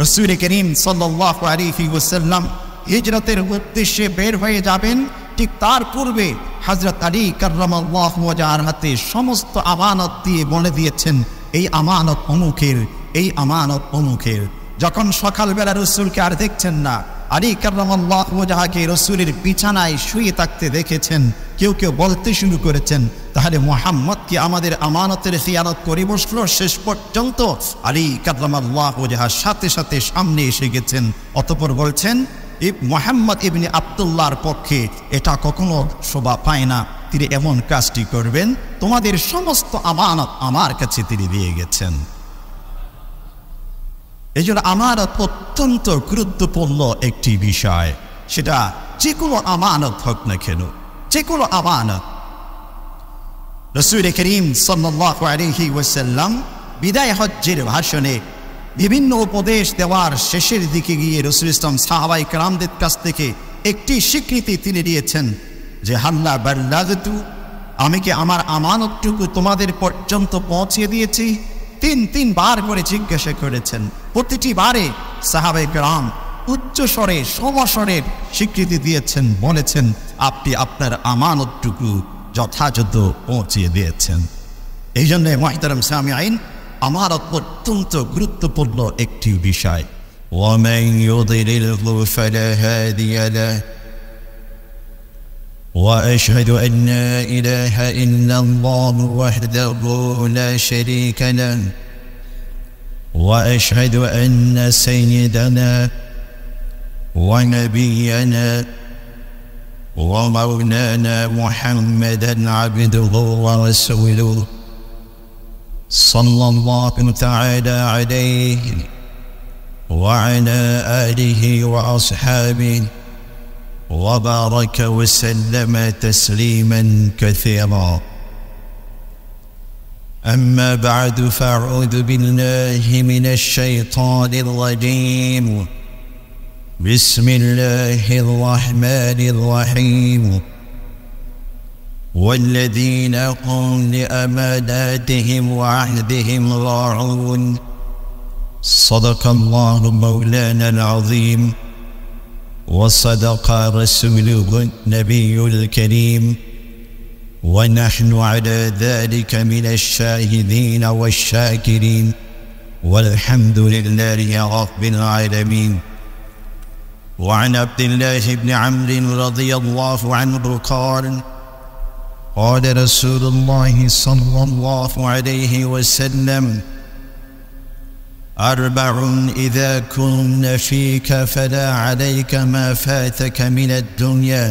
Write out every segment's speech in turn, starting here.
রাসূল করিম সাল্লাল্লাহু আলাইহি ওয়াসাল্লাম হিজরতের উদ্দেশ্যে বের হয়ে যাবেন, ঠিক তার পূর্বে হযরত আলী কাররামাল্লাহু ওয়াজহার হাতে সমস্ত আমানত দিয়ে বলে দিয়েছেন, এই আমানত অমুকের, এই আমানত অমুকের। যখন সকালবেলা রাসূলকে আর দেখছেন না, আলী কাররামাল্লাহু ওয়াজহাকে রাসূলের বিছানায় শুয়ে থাকতে দেখেছেন। কেউ কেউ বলতে শুরু করেছেন, তাহলে মুহাম্মদ কি আমাদের আমানতের খিয়ানত করে বসলো? শেষ পর্যন্ত আলী কাররামাল্লাহু ওয়াজহার সাথে সাথে সামনে এসে গেছেন। অতঃপর বলছেন, মুহাম্মদ ইবনে আব্দুল্লাহর পক্ষে এটা কখনো শোভা পায় না, তিনি এমন কাজটি করবেন, তোমাদের সমস্ত আমানত আমার কাছে তিনি দিয়ে গেছেন। এই জন্য আমানত অত্যন্ত গুরুত্বপূর্ণ একটি বিষয়। সেটা যে কোনো আমানত হোক না কেন, যে কোনো আমানত। রাসূল করিম সাল্লাল্লাহু আলাইহি ওয়াসাল্লাম বিদায় হজ্জের ভাষণে বিভিন্ন উপদেশ দেওয়ার শেষের দিকে গিয়ে রাসূল ইসলাম সাহাবায়ে কেরামদের কাছ থেকে একটি স্বীকৃতি তিনি দিয়েছেন যে হাল্লা বাল্লাগতু, আমি কি আমার আমানতটুকু তোমাদের পর্যন্ত পৌঁছে দিয়েছি? তিনবার করে জিজ্ঞাসা করেছেন। প্রতিটি বারে সাহাবায়ে কেরাম উচ্চ স্বরে সমস্বরে স্বীকৃতি দিয়েছেন, বলেছেন আপনি আপনার আমানতটুকু যথাযথ পৌঁছে দিয়েছেন। এই জন্য মুহতারাম সামিঈন, আমানত অত্যন্ত গুরুত্বপূর্ণ একটি বিষয়। ومن يضلله فلا هادي له وأشهد أن لا إله إلا الله وحده لا شريك له وأشهد أن سيدنا ونبينا ومولانا محمدا عبده ورسوله صلى الله تعالى عليه وعلى آله وأصحابه وبارك وسلم تسليما كثيرا. أما بعد، فأعوذ بالله من الشيطان الرجيم. بسم الله الرحمن الرحيم. والذين هم لأماناتهم وعهدهم راعون. صدق الله مولانا العظيم وصدق رسوله النبي الكريم، ونحن على ذلك من الشاهدين والشاكرين، والحمد لله رب العالمين. وعن عبد الله بن عمرو رضي الله عنه قال قال رسول الله صلى الله عليه وسلم: أربع إذا كن فيك فلا عليك ما فاتك من الدنيا: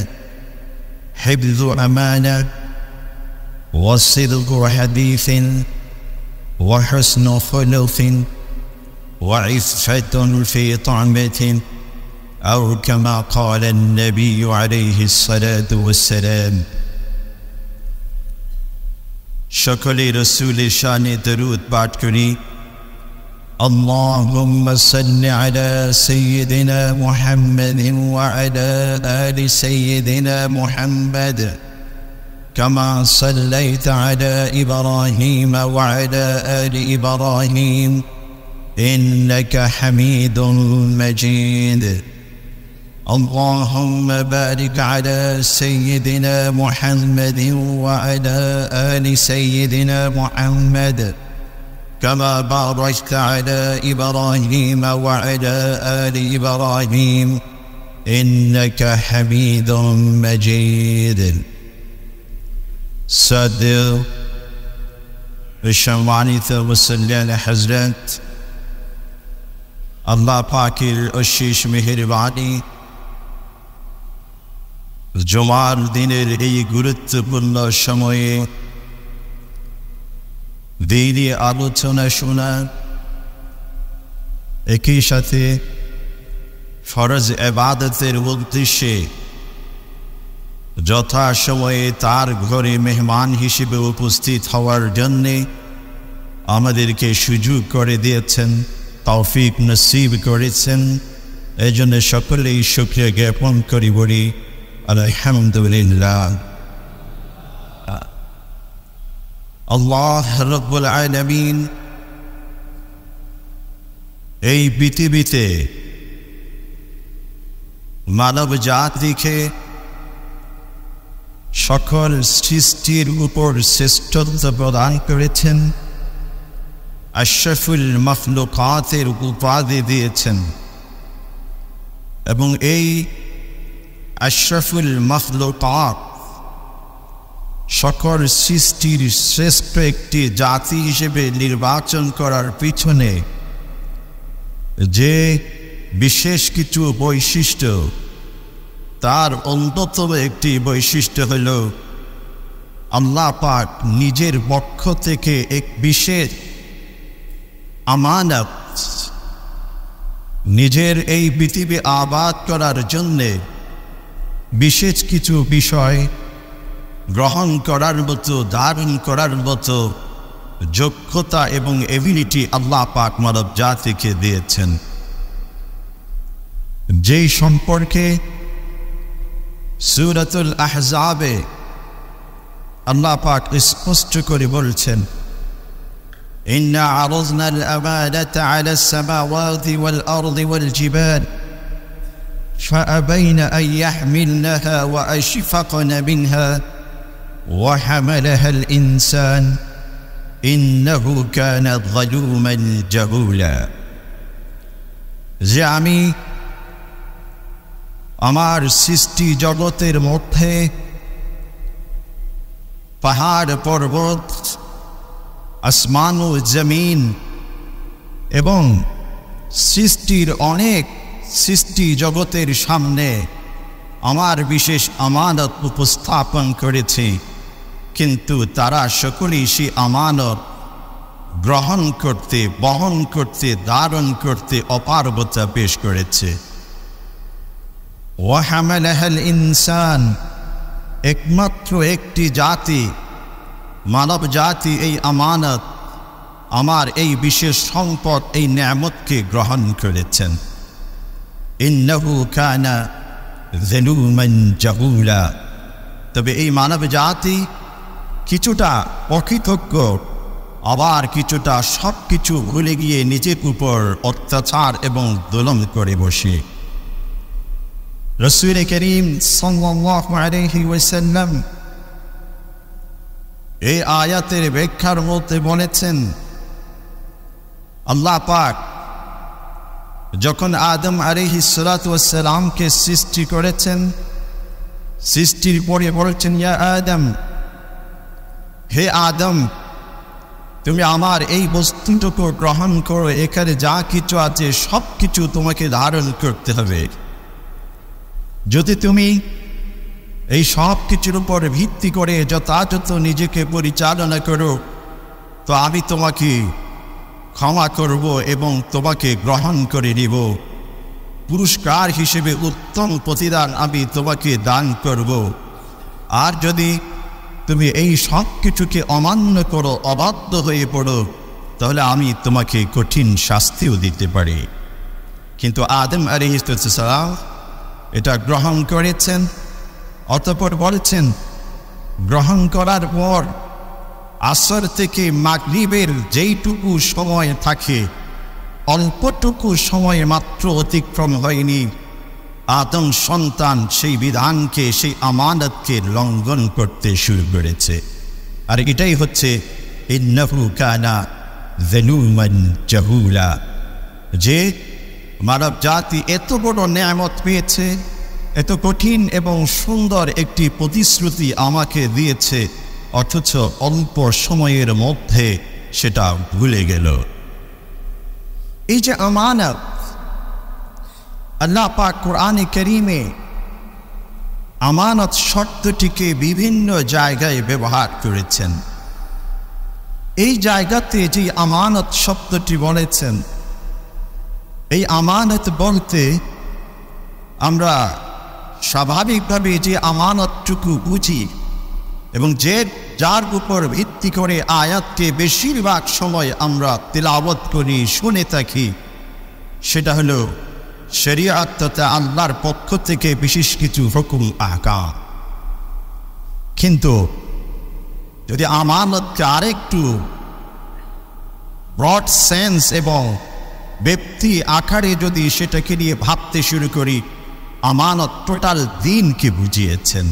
حفظ أمانة، وصدق حديث، وحسن خلق، وعفة في طعمة، أو كما قال النبي عليه الصلاة والسلام. شكري رسول شان درود بعد كري. اللهم صل على سيدنا محمد وعلى آل سيدنا محمد كما صليت على إبراهيم وعلى آل إبراهيم إنك حميد مجيد. اللهم بارك على سيدنا محمد وعلى آل سيدنا محمد كما باركت على إبراهيم وعلى آل إبراهيم إنك حميد مجيد. صدق الشمعانيث وسلال حزرات الله পাকের অশেষ মেহেরবানি, জুমার দিনের এই গুরুত্বপূর্ণ সময়ে দিনী আলোচনা শোনা, একই সাথে ফরজ ইবাদতের উদ্দেশ্যে যথাসময়ে তার ঘরে মেহমান হিসেবে উপস্থিত হওয়ার জন্যে আমাদেরকে সুযোগ করে দিয়েছেন, তৌফিক নসিব করেছেন। এই জন্য সকলেই শুকরিয়া জ্ঞাপন করি, বলি আলহামদুলিল্লাহ। আল্লাহ রব্বুল আলামিন এই পৃথিবীতে মানব জাতিকে সকল সৃষ্টির উপর শ্রেষ্ঠত্ব প্রদান করেছেন, আশরাফুল মাখলুকাতের উপাধি দিয়েছেন। এবং এই আশরাফুল মাখলুকাত সকল সৃষ্টির শ্রেষ্ঠ একটি জাতি হিসেবে নির্বাচন করার পিছনে যে বিশেষ কিছু বৈশিষ্ট্য, তার অন্যতম একটি বৈশিষ্ট্য হল আল্লাহ পাক নিজের পক্ষ থেকে এক বিশেষ আমানত নিজের এই পৃথিবী আবাদ করার জন্যে বিশেষ কিছু বিষয় গ্রহণ করার মতো, ধারণ করার মতো যোগ্যতা এবং এবিলিটি আল্লাহ পাক মানব জাতিকে দিয়েছেন, যেই সম্পর্কে সূরাতুল আহজাবে আল্লাহ পাক স্পষ্ট করে বলছেন, ইন্না আরাযনাল আমানাতা আলাস সামাওয়াতি ওয়াল আরদি ওয়াল জিবাল فأبين أن يحملنها وأشفقن منها وحملها الإنسان إنه كان ظلوما جهولا। যে আমি আমার সৃষ্টি জগতের মধ্যে পাহাড় পর্বত, আসমান ও জমিন এবং সৃষ্টির অনেক সৃষ্টি জগতের সামনে আমার বিশেষ আমানত উপস্থাপন করেছি, কিন্তু তারা সকলেই সেই আমানত গ্রহণ করতে, বহন করতে, ধারণ করতে অপারগতা পেশ করেছে। ওয়াহামালাহাল ইনসান, একমাত্র একটি জাতি, মানব জাতি এই আমানত, আমার এই বিশেষ সম্পদ, এই নেয়ামতকে গ্রহণ করেছেন। ইন্নাহু কানা যালুমান জাহুলা, তবে এই মানব জাতি কিছুটা অকৃতজ্ঞ, আবার কিছুটা সব কিছু ভুলে গিয়ে নিজের উপর অত্যাচার এবং জুলুম করে বসে। রাসূল করিম সাল্লাল্লাহু আলাইহি ওয়াসাল্লাম এই আয়াতের ব্যাখ্যার মধ্যে বলেছেন, আল্লাহ পাক যখন আদম আলাইহিস সালাতু ওয়াস সালামকে সৃষ্টি করেছেন, সৃষ্টির পরে বলেছেন, ইয়া আদম, হে আদম, তুমি আমার এই বস্তুটুকু গ্রহণ করো, এখানে যা কিছু আছে সব কিছু তোমাকে ধারণ করতে হবে। যদি তুমি এই সব কিছুর উপর ভিত্তি করে যথাযথ নিজেকে পরিচালনা করো, তো আমি তোমাকে ক্ষমা করব এবং তোমাকে গ্রহণ করে নিব। পুরস্কার হিসেবে উত্তম প্রতিদান আমি তোমাকে দান করব। আর যদি তুমি এই সব কিছুকে অমান্য করো, অবাধ্য হয়ে পড়ো, তাহলে আমি তোমাকে কঠিন শাস্তিও দিতে পারি। কিন্তু আদম আলাইহিস সালাম এটা গ্রহণ করেছেন। অতঃপর বলেছেন, গ্রহণ করার পর আসর থেকে মাগরিবের যেইটুকু সময় থাকে, অল্পটুকু সময় মাত্র অতিক্রম হয়নি, আদম সন্তান সেই বিধানকে, সেই আমানতকে লঙ্ঘন করতে শুরু করেছে। আর এটাই হচ্ছে ইন্নাহু কানা যালুমান জাহুলা, যে মানব জাতি এত বড় নেয়ামত পেয়েছে, এত কঠিন এবং সুন্দর একটি প্রতিশ্রুতি আমাকে দিয়েছে, অথচ অল্প সময়ের মধ্যে সেটা ভুলে গেল। এই যে আমানত, আল্লাহ পাক কোরআনে কারীমে আমানত শব্দটিকে বিভিন্ন জায়গায় ব্যবহার করেছেন। এই জায়গাতে যে আমানত শব্দটি বলেছেন, এই আমানত বলতে আমরা স্বাভাবিকভাবে যে আমানতটুকু বুঝি এবং যার উপর ভিত্তি করে আয়াতকে বেশিরভাগ সময় আমরা তিলাওয়াত করি, শুনে থাকি, সেটা হলো শরীয়ত তথা আল্লাহর পক্ষ থেকে বিশেষ কিছু হুকুম আহকাম। কিন্তু যদি আমানতকে আরেকটু ব্রড সেন্স এবং ব্যক্তি আকারে যদি সেটাকে নিয়ে ভাবতে শুরু করি, আমানত টোটাল দ্বীনকে বুঝিয়েছেন,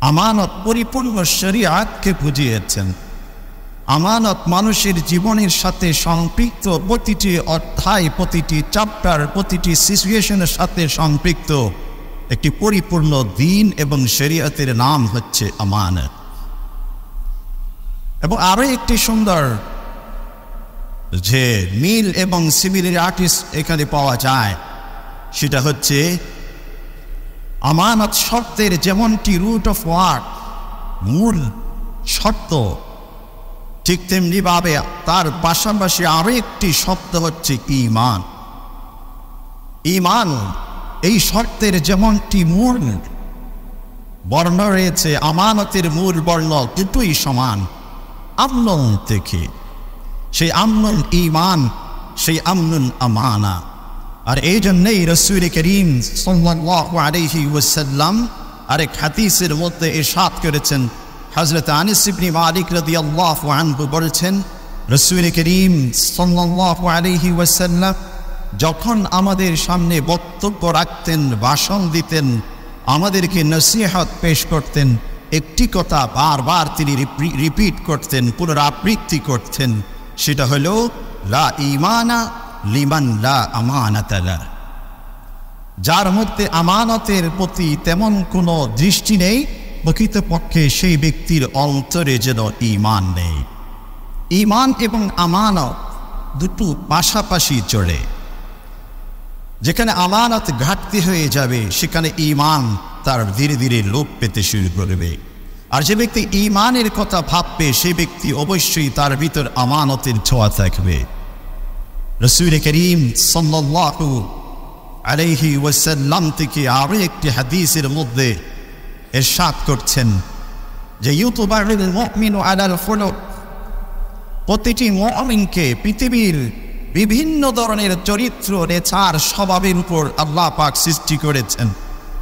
আমানত পরিপূর্ণ শরিয়াতকে বুঝিয়েছেন, আমানত মানুষের জীবনের সাথে সম্পৃক্ত প্রতিটি অধ্যায়, প্রতিটি চ্যাপ্টার, প্রতিটি সিচুয়েশনের সাথে সম্পৃক্ত একটি পরিপূর্ণ দ্বীন এবং শরিয়তের নাম হচ্ছে আমানত। এবং আরো একটি সুন্দর যে মিল এবং সিমিলারিটিস এখানে পাওয়া যায়, সেটা হচ্ছে আমানত শব্দের যেমনটি রুট অফ ওয়ার্ড, মূল শব্দ, ঠিক তেমনিভাবে তার পাশাপাশি আরো একটি শব্দ হচ্ছে ঈমান। ঈমান এই শব্দের যেমনটি মূল বর্ণ রয়েছে, আমানতের মূল বর্ণ দুটোই সমান। আমনুন থেকে সেই আমনুন ঈমান, সেই আমনুন আমানা। আর এই জন্যই রাসূল করিম সাল্লাল্লাহু আলাইহি ওয়াসাল্লাম আরেক হাদিসের মধ্যে ইরশাদ করেছেন, হযরত আনাস ইবনে মালিক রাদিয়াল্লাহু আনহু বলেছেন, রাসূল করিম সাল্লাল্লাহু আলাইহি ওয়াসাল্লাম যখন আমাদের সামনে বক্তব্য রাখতেন, ভাষণ দিতেন, আমাদেরকে নসিহত পেশ করতেন, একটি কথা বারবার তিনি রিপিট করতেন, পুনরাবৃত্তি করতেন, সেটা হলো লা ঈমানা লিমান লা আমানাতা লাহু। যার মধ্যে আমানতের প্রতি তেমন কোনো দৃষ্টি নেই, প্রকৃতপক্ষে সেই ব্যক্তির অন্তরে যেন ঈমান নেই। ঈমান এবং আমানত দুটো পাশাপাশি চলে। যেখানে আমানত ঘাটতি হয়ে যাবে, সেখানে ঈমান তার ধীরে ধীরে লোপ পেতে শুরু করবে। আর যে ব্যক্তি ঈমানের কথা ভাববে, সেই ব্যক্তি অবশ্যই তার ভিতর আমানতের ছোঁয়া থাকবে। রাসূল করিম সাল্লাল্লাহু আলাইহি ওয়াসাল্লাম থেকে আরো একটি হাদিসের মধ্যে ইরশাদ করছেন যে ইউতুবারুল মুমিনু আলাল খুলুক, প্রতিটি মুমিনকে পৃথিবীর বিভিন্ন ধরনের চরিত্র, নেচার, স্বভাবের উপর আল্লাহ পাক সৃষ্টি করেছেন,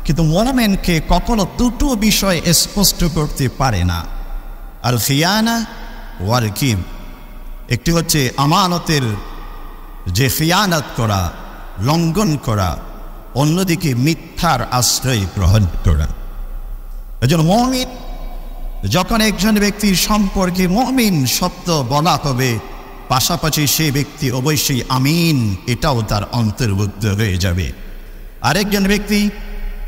কিন্তু মুমিনকে কখনো দুটো বিষয় স্পষ্ট করতে পারে না, আল খিয়ানা ওয়াল কিব। একটি হচ্ছে আমানতের যে খিয়ানত করা, লঙ্ঘন করা, অন্যদিকে মিথ্যার আশ্রয় গ্রহণ করা। এজন্য মুমিন যখন একজন ব্যক্তির সম্পর্কে মুমিন শব্দ বলা হবে, পাশাপাশি সেই ব্যক্তি অবশ্যই আমিন এটাও তার অন্তর্ভুক্ত হয়ে যাবে। আরেকজন ব্যক্তি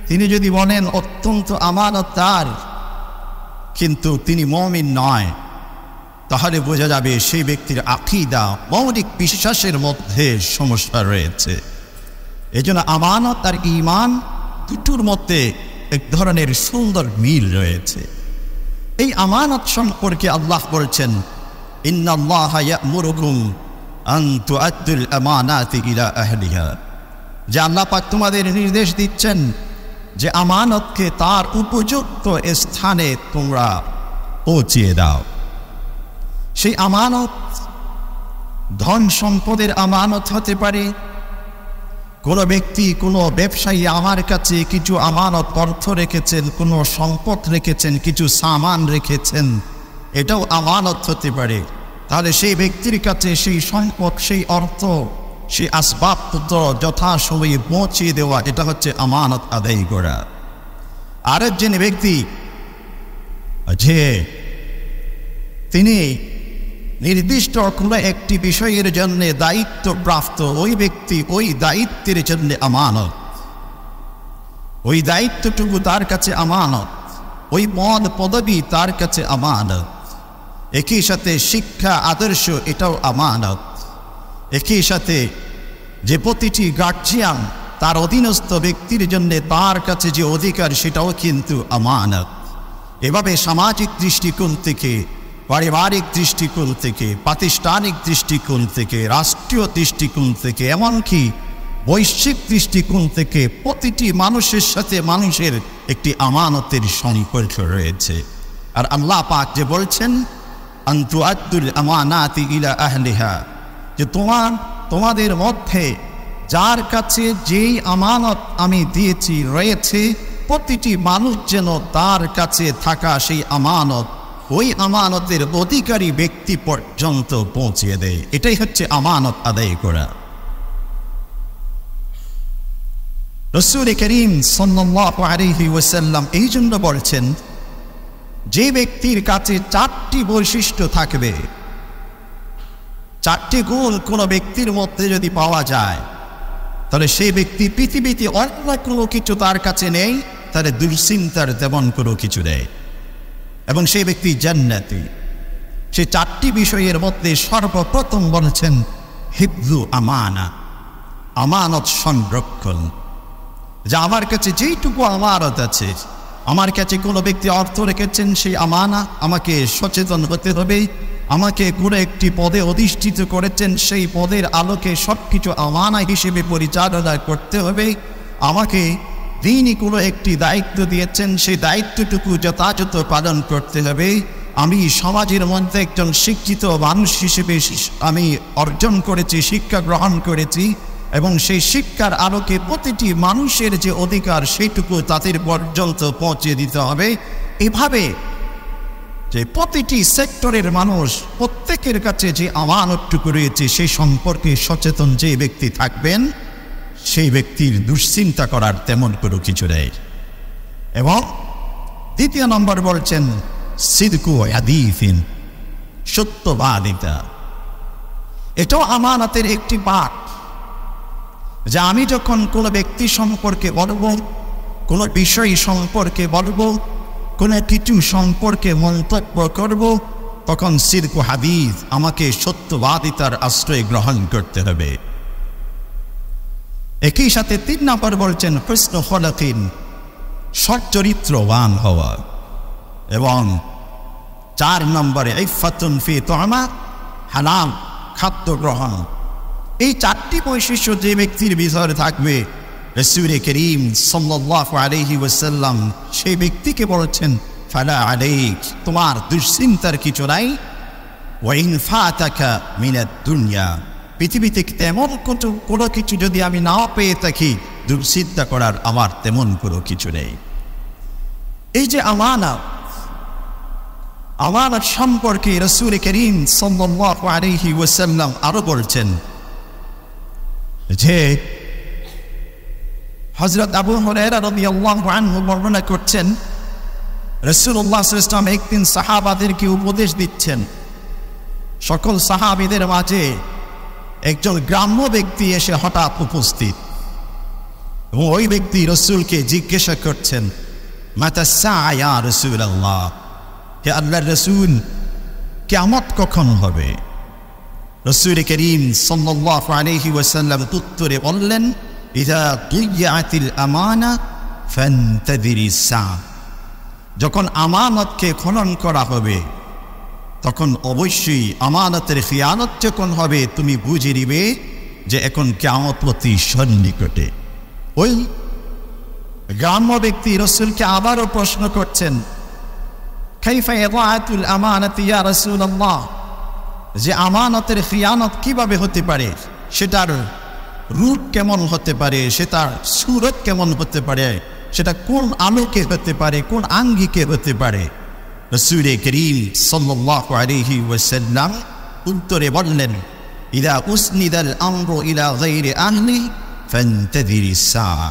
তিনি যদি বলেন অত্যন্ত আমানতদার, কিন্তু তিনি মুমিন নয়, তাহলে বোঝা যাবে সেই ব্যক্তির আকীদা, মৌলিক বিশ্বাসের মধ্যে সমস্যা রয়েছে। এজন্য আমানত আর ঈমান দুটোর মধ্যে এক ধরনের সুন্দর মিল রয়েছে। এই আমানত সম্পর্কে আল্লাহ বলছেন, ইন্নাল্লাহা ইয়া'মুরুকুম আন তু'আদ্দুল আমানাতি ইলা আহলিহা, যে আল্লাহ পাক তোমাদের নির্দেশ দিচ্ছেন যে আমানতকে তার উপযুক্ত স্থানে তোমরা পৌঁছিয়ে দাও। সেই আমানত ধন সম্পদের আমানত হতে পারে। কোনো ব্যক্তি, কোনো ব্যবসায়ী আমার কাছে কিছু আমানত অর্থ রেখেছেন, কোনো সম্পদ রেখেছেন, কিছু সামান রেখেছেন, এটাও আমানত হতে পারে। তাহলে সেই ব্যক্তির কাছে সেই সম্পদ, সেই অর্থ, সেই আসবাবপত্র যথাসময়ে পৌঁছিয়ে দেওয়া, এটা হচ্ছে আমানত আদায় করা। আরেকজন ব্যক্তি যে তিনি নির্দিষ্ট কোনো একটি বিষয়ের জন্য দায়িত্বপ্রাপ্ত, ওই ব্যক্তি ওই দায়িত্বের জন্য আমানত, ওই দায়িত্বটুকু তার কাছে আমানত, ওই পদ পদবি তার কাছে আমানত। একই সাথে শিক্ষা আদর্শ এটাও আমানত। একই সাথে যে প্রতিটি গার্জিয়ান তার অধীনস্থ ব্যক্তির জন্য তার কাছে যে অধিকার, সেটাও কিন্তু আমানত। এভাবে সামাজিক দৃষ্টিকোণ থেকে, পারিবারিক দৃষ্টিকোণ থেকে, প্রাতিষ্ঠানিক দৃষ্টিকোণ থেকে, রাষ্ট্রীয় দৃষ্টিকোণ থেকে, এমনকি বৈশ্বিক দৃষ্টিকোণ থেকে প্রতিটি মানুষের সাথে মানুষের একটি আমানতের সম্পর্ক রয়েছে। আর আল্লাহ পাক যে বলছেন আন তু'আদ্দুল আমানাতি ইলা আহলিহা, যে তোমাদের মধ্যে যার কাছে যেই আমানত আমি দিয়েছি রয়েছে, প্রতিটি মানুষ যেন তার কাছে থাকা সেই আমানত ওই আমানতের অধিকারী ব্যক্তি পর্যন্ত পৌঁছিয়ে দেয়। এটাই হচ্ছে আমানত আদায় করা। রাসূল করিম সাল্লাল্লাহু আলাইহি ওয়াসাল্লাম এই জন্য বলছেন, যে ব্যক্তির কাছে 4টি বৈশিষ্ট্য থাকবে, 4টি গুণ কোনো ব্যক্তির মধ্যে যদি পাওয়া যায়, তাহলে সেই ব্যক্তি পৃথিবীতে অন্য কোনো কিছু তার কাছে নেই, তাহলে দুশ্চিন্তার তেমন কোনো কিছু নেই, এবং সেই ব্যক্তি জান্নাতি। সেই 4টি বিষয়ের মধ্যে সর্বপ্রথম বলেছেন হিফজু আমানা, আমানত সংরক্ষণ। যে আমার কাছে যেইটুকু আমানত আছে, আমার কাছে কোনো ব্যক্তি অর্থ রেখেছেন, সেই আমানা আমাকে সচেতন হতে হবে। আমাকে কোনো একটি পদে অধিষ্ঠিত করেছেন, সেই পদের আলোকে সব কিছু আমানা হিসেবে পরিচালনা করতে হবে। আমাকে তিনি কোনো একটি দায়িত্ব দিয়েছেন, সেই দায়িত্বটুকু যথাযথ পালন করতে হবে। আমি সমাজের মধ্যে একজন শিক্ষিত মানুষ হিসেবে আমি অর্জন করেছি, শিক্ষা গ্রহণ করেছি, এবং সেই শিক্ষার আলোকে প্রতিটি মানুষের যে অধিকার সেইটুকু তাদের পর্যন্ত পৌঁছে দিতে হবে। এভাবে যে প্রতিটি সেক্টরের মানুষ প্রত্যেকের কাছে যে আমানতটুকু রয়েছে সেই সম্পর্কে সচেতন যে ব্যক্তি থাকবেন, সেই ব্যক্তির দুশ্চিন্তা করার তেমন কোনো কিছু নেই। এবং দ্বিতীয় নম্বর বলছেন সিদকু হাদিসিন, সত্যবাদিতা। এটাও আমানতের একটি পাঠ, যে আমি যখন কোনো ব্যক্তি সম্পর্কে বলবো, কোনো বিষয় সম্পর্কে বলবো, কোনো কিছু সম্পর্কে মন্তব্য করব, তখন সিদকু হাদিস, আমাকে সত্যবাদিতার আশ্রয় গ্রহণ করতে হবে। একই সাথে 3 নম্বর বলছেন হুসনু খুলুকিন, সচ্চরিত্রবান হওয়া। এবং 4 নম্বরে ইফাতুন ফি তুমা, হালাল খাদ্য গ্রহণ। এই 4টি বৈশিষ্ট্য যে ব্যক্তির ভিতরে থাকবে, রাসূল করিম সাল্লাল্লাহু আলাইহি ওয়াসাল্লাম সেই ব্যক্তিকে বলেছেন ফালা আলাইক, তোমার দুশ্চিন্তার কিছু নাই। ওয়া ইন ফাতাকা মিনাদ দুনিয়া, পৃথিবী থেকে তেমন কোনো কিছু যদি আমি না পেয়ে থাকি, দুশ্চিন্তা করার আমার তেমন কোনো কিছু নেই। এই যে আমানত সম্পর্কে রাসূল করিম সাল্লাল্লাহু আলাইহি ওয়াসাল্লাম আরো বলছেন যে, হযরত আবু হুরায়রা রাদিয়াল্লাহু আনহু বর্ণনা করছেন, রাসূলুল্লাহ সাল্লাল্লাহু আলাইহি ওয়াসাল্লাম একদিন সাহাবাদেরকে উপদেশ দিচ্ছেন। সকল সাহাবীদের মাঝে একজন গ্রাম্য ব্যক্তি এসে হঠাৎ উপস্থিত, এবং ওই ব্যক্তি রাসূলকে জিজ্ঞাসা করছেন, মাতা সাআ ইয়া রাসূলুল্লাহ, হে আল্লাহর রাসূল, কিয়ামত কখন হবে? রাসূল করিম সাল্লাল্লাহু আলাইহি ওয়াসাল্লাম উত্তরে বললেন, ইযা দুইয়াতিল আমানা ফান্তাযিরিস সাআ, যখন আমানতকে খনন করা হবে, তখন অবশ্যই আমানতের খিয়ানত যখন হবে, তুমি বুঝে নিবে যে এখন কিয়ামত অতি সন্নিকটে। ওই গ্রাম্য ব্যক্তি রাসূলকে আবারও প্রশ্ন করছেন, কাইফা ইযাআতুল আমানাতি ইয়া রাসূলুল্লাহ, যে আমানতের খিয়ানত কিভাবে হতে পারে, সেটার রূপ কেমন হতে পারে, সেটার সূরত কেমন হতে পারে, সেটা কোন আলোকে হতে পারে, কোন আঙ্গিকে হতে পারে? রাসূল করিম সাল্লাল্লাহু আলাইহি ওয়াসাল্লাম উত্তরে বললেন, ইযা উসনিদাল আমরু ইলা গায়রি আহলি ফান্তাযিরিস সাআ,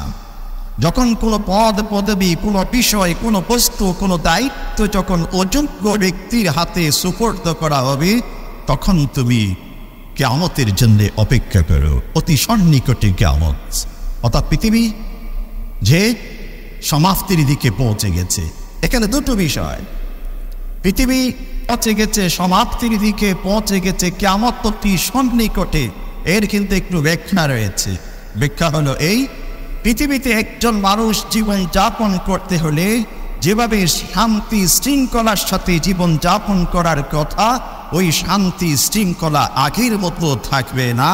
যখন কোনো পদ পদবি, কোনো বিষয়, কোনো বস্তু, কোনো দায়িত্ব যখন অযোগ্য ব্যক্তির হাতে সুপর্দ করা হবে, তখন তুমি কিয়ামতের জন্য অপেক্ষা করো, অতি সন্নিকটে কিয়ামত। অর্থাৎ পৃথিবী যে সমাপ্তির দিকে পৌঁছে গেছে। এখানে দুটো বিষয়, পৃথিবী পৌঁছে গেছে, সমাপ্তির দিকে পৌঁছে গেছে, কিয়ামত অতি সন্নিকটে, এর কিন্তু একটু ব্যাখ্যা রয়েছে। ব্যাখ্যা হলো এই, পৃথিবীতে একজন মানুষ জীবন যাপন করতে হলে যেভাবে শান্তি শৃঙ্খলার সাথে জীবন যাপন করার কথা, ওই শান্তি শৃঙ্খলা আগের মতো থাকবে না,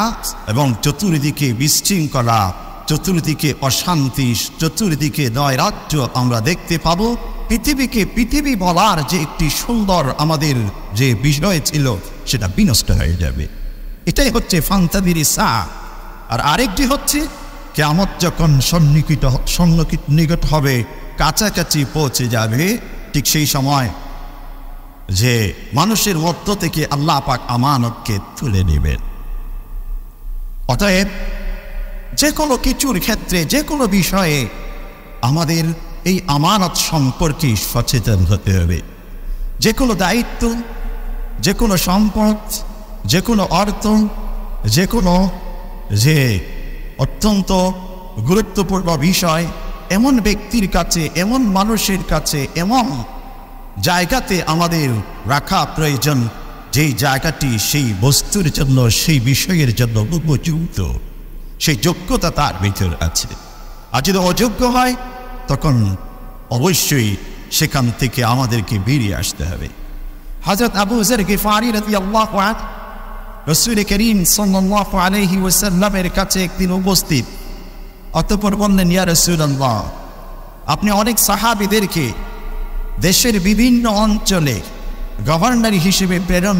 এবং চতুর্দিকে বিশৃঙ্খলা, চতুর্দিকে অশান্তি, চতুর্দিকে নৈরাজ্য আমরা দেখতে পাবো। পৃথিবীকে পৃথিবী বলার যে একটি সুন্দর আমাদের যে বিষয় ছিল, সেটা বিনষ্ট হয়ে যাবে। এটাই হচ্ছে ফান্তাযিরিস সাআ। আর আরেকটি হচ্ছে কিয়ামত যখন সন্নিকট হবে, কাছাকাছি পৌঁছে যাবে, ঠিক সেই সময় যে মানুষের মধ্য থেকে আল্লাহ পাক আমানতকে তুলে নেবেন। অতএব যে কোনো কিছুর ক্ষেত্রে, যে কোনো বিষয়ে আমাদের এই আমানত সম্পর্কে সচেতন হতে হবে। যে কোনো দায়িত্ব, যে কোনো সম্পদ, যে কোনো অর্থ, যে কোনো যে অত্যন্ত গুরুত্বপূর্ণ বিষয় এমন ব্যক্তির কাছে, এমন মানুষের কাছে, এমন জায়গাতে আমাদের রাখা প্রয়োজন যেই জায়গাটি সেই বস্তুর জন্য, সেই বিষয়ের জন্য উপযুক্ত, সেই যোগ্যতা তার ভিতর আছে। আর যদি অযোগ্য হয় তখন অবশ্যই সেখান থেকে আমাদেরকে বেরিয়ে আসতে হবে। হযরত আবু যর গিফারি রাদিয়াল্লাহু আনহু রাসূল করিম সাল্লাল্লাহু আলাইহি ওয়াসাল্লামের কাছে একদিন উপস্থিত, অতঃপর বললেন, ইয়া রাসূলুল্লাহ, আপনি অনেক সাহাবীদেরকে দেশের বিভিন্ন অঞ্চলে গভর্নর হিসেবে প্রেরণ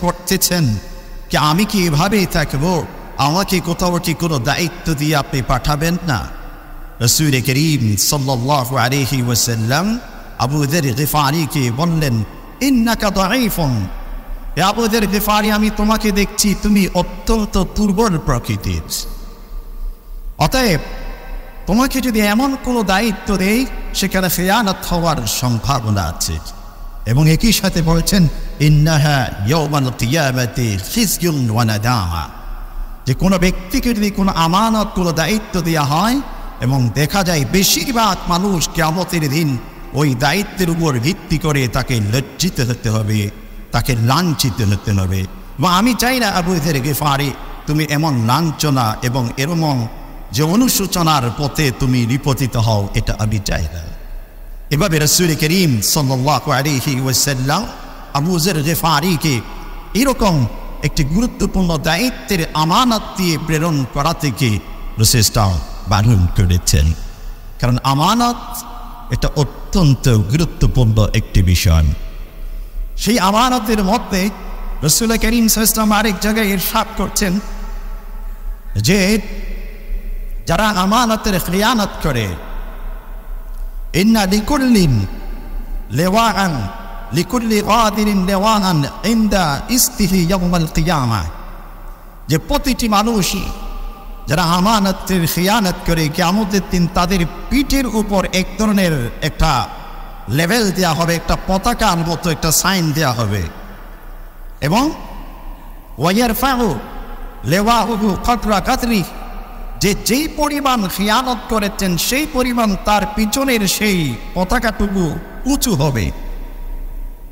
করতেছেন, কি আমি কি এভাবেই থাকবো? আমাকে কোথাও কি কোনো দায়িত্ব দিয়ে আপনি পাঠাবেন না? রাসূল করিম সাল্লাল্লাহু আলাইহি ওয়াসাল্লাম আবু যর গিফারিকে বললেন, ইন্নাকা দাঈফুন, হে আবু যর গিফারি, আমি তোমাকে দেখছি তুমি অত্যন্ত দুর্বল প্রকৃতির, অতএব তোমাকে যদি এমন কোনো দায়িত্ব দেই সেখানে খেয়ানত হওয়ার সম্ভাবনা আছে। এবং একই সাথে বলছেন, ইন্নাহা ইয়াউমাল কিয়ামাতি খিজয়ুন ওয়া নাদামা, যে কোনো ব্যক্তিকে যদি কোনো আমানত, কোনো দায়িত্ব দেওয়া হয় এবং দেখা যায় বেশিরভাগ মানুষ কিয়ামতের দিন ওই দায়িত্বের উপর ভিত্তি করে তাকে লজ্জিত হতে হবে, তাকে লাঞ্ছিত হতে হবে। এবং আমি চাই না আবু যর গিফারি তুমি এমন লাঞ্ছনা এবং এরকম যে অনুশোচনার পথে তুমি নিপতিত হও, এটা আমি চাই না। এভাবে রাসূল করিম সাল্লাল্লাহু আলাইহি ওয়াসাল্লাম আবু যর গিফারিকে এরকম একটি গুরুত্বপূর্ণ দায়িত্বের আমানত দিয়ে প্রেরণ করা থেকে রাসূল বারণ করেছেন। কারণ আমানত এটা অত্যন্ত গুরুত্বপূর্ণ একটি বিষয়। সেই আমানতের মধ্যে রাসূল করিম সাল্লাল্লাহু আলাইহি ওয়াসাল্লাম আরেক জায়গায় ইরশাদ করছেন যে যারা আমানতের খিয়ানত করে, ইন্না লিকুল্লিন লিওয়াআন লিকুল্লি গাদিরিন লিওয়াআন ইনদা ইস্তিহি ইয়াউমাল কিয়ামাহ, যে প্রতিটি মানুষই যারা আমানতের খিয়ানত করে কিয়ামতের দিন তাদের পিঠের উপর এক ধরনের একটা লেভেল দেওয়া হবে, একটা পতাকার মতো একটা সাইন দেওয়া হবে। এবং ওয়াইয়ারফাউ লিওয়াহুহু কদরা কদরি, যে যেই পরিমাণ খিয়ানত করেছেন সেই পরিমাণ তার পিছনের সেই পতাকাটুকু উঁচু হবে।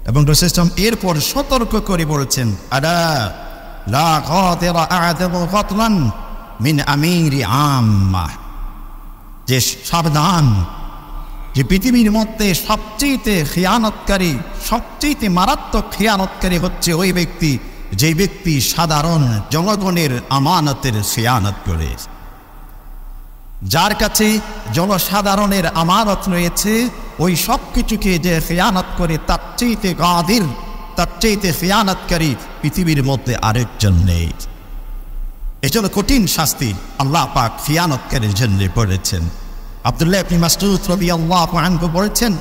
এবং রাসূল এরপর সতর্ক করে বলছেন, আলা লা গাদিরা আ'যামু গাতলান মিন আমিরি আম্মা, যে সাবধান, যে পৃথিবীর মধ্যে সবচেয়ে খিয়ানতকারী, সবচেয়ে মারাত্মক খিয়ানতকারী হচ্ছে ওই ব্যক্তি যে ব্যক্তি সাধারণ জনগণের আমানতের খিয়ানত করে। যার কাছে জনসাধারণের আমানত রয়েছে, ওই সব কিছুকে যে খিয়ানত করে তার চাইতে গাদির, তার চাইতে খিয়ানতকারী পৃথিবীর মধ্যে আরেকজন নেই। এজন্য কঠিন শাস্তি আল্লাহ পাক খিয়ানতকারীর জন্য করেছেন। আব্দুল্লাহ ইবনে মাসউদ রাদিয়াল্লাহু আনহু বলেছেন,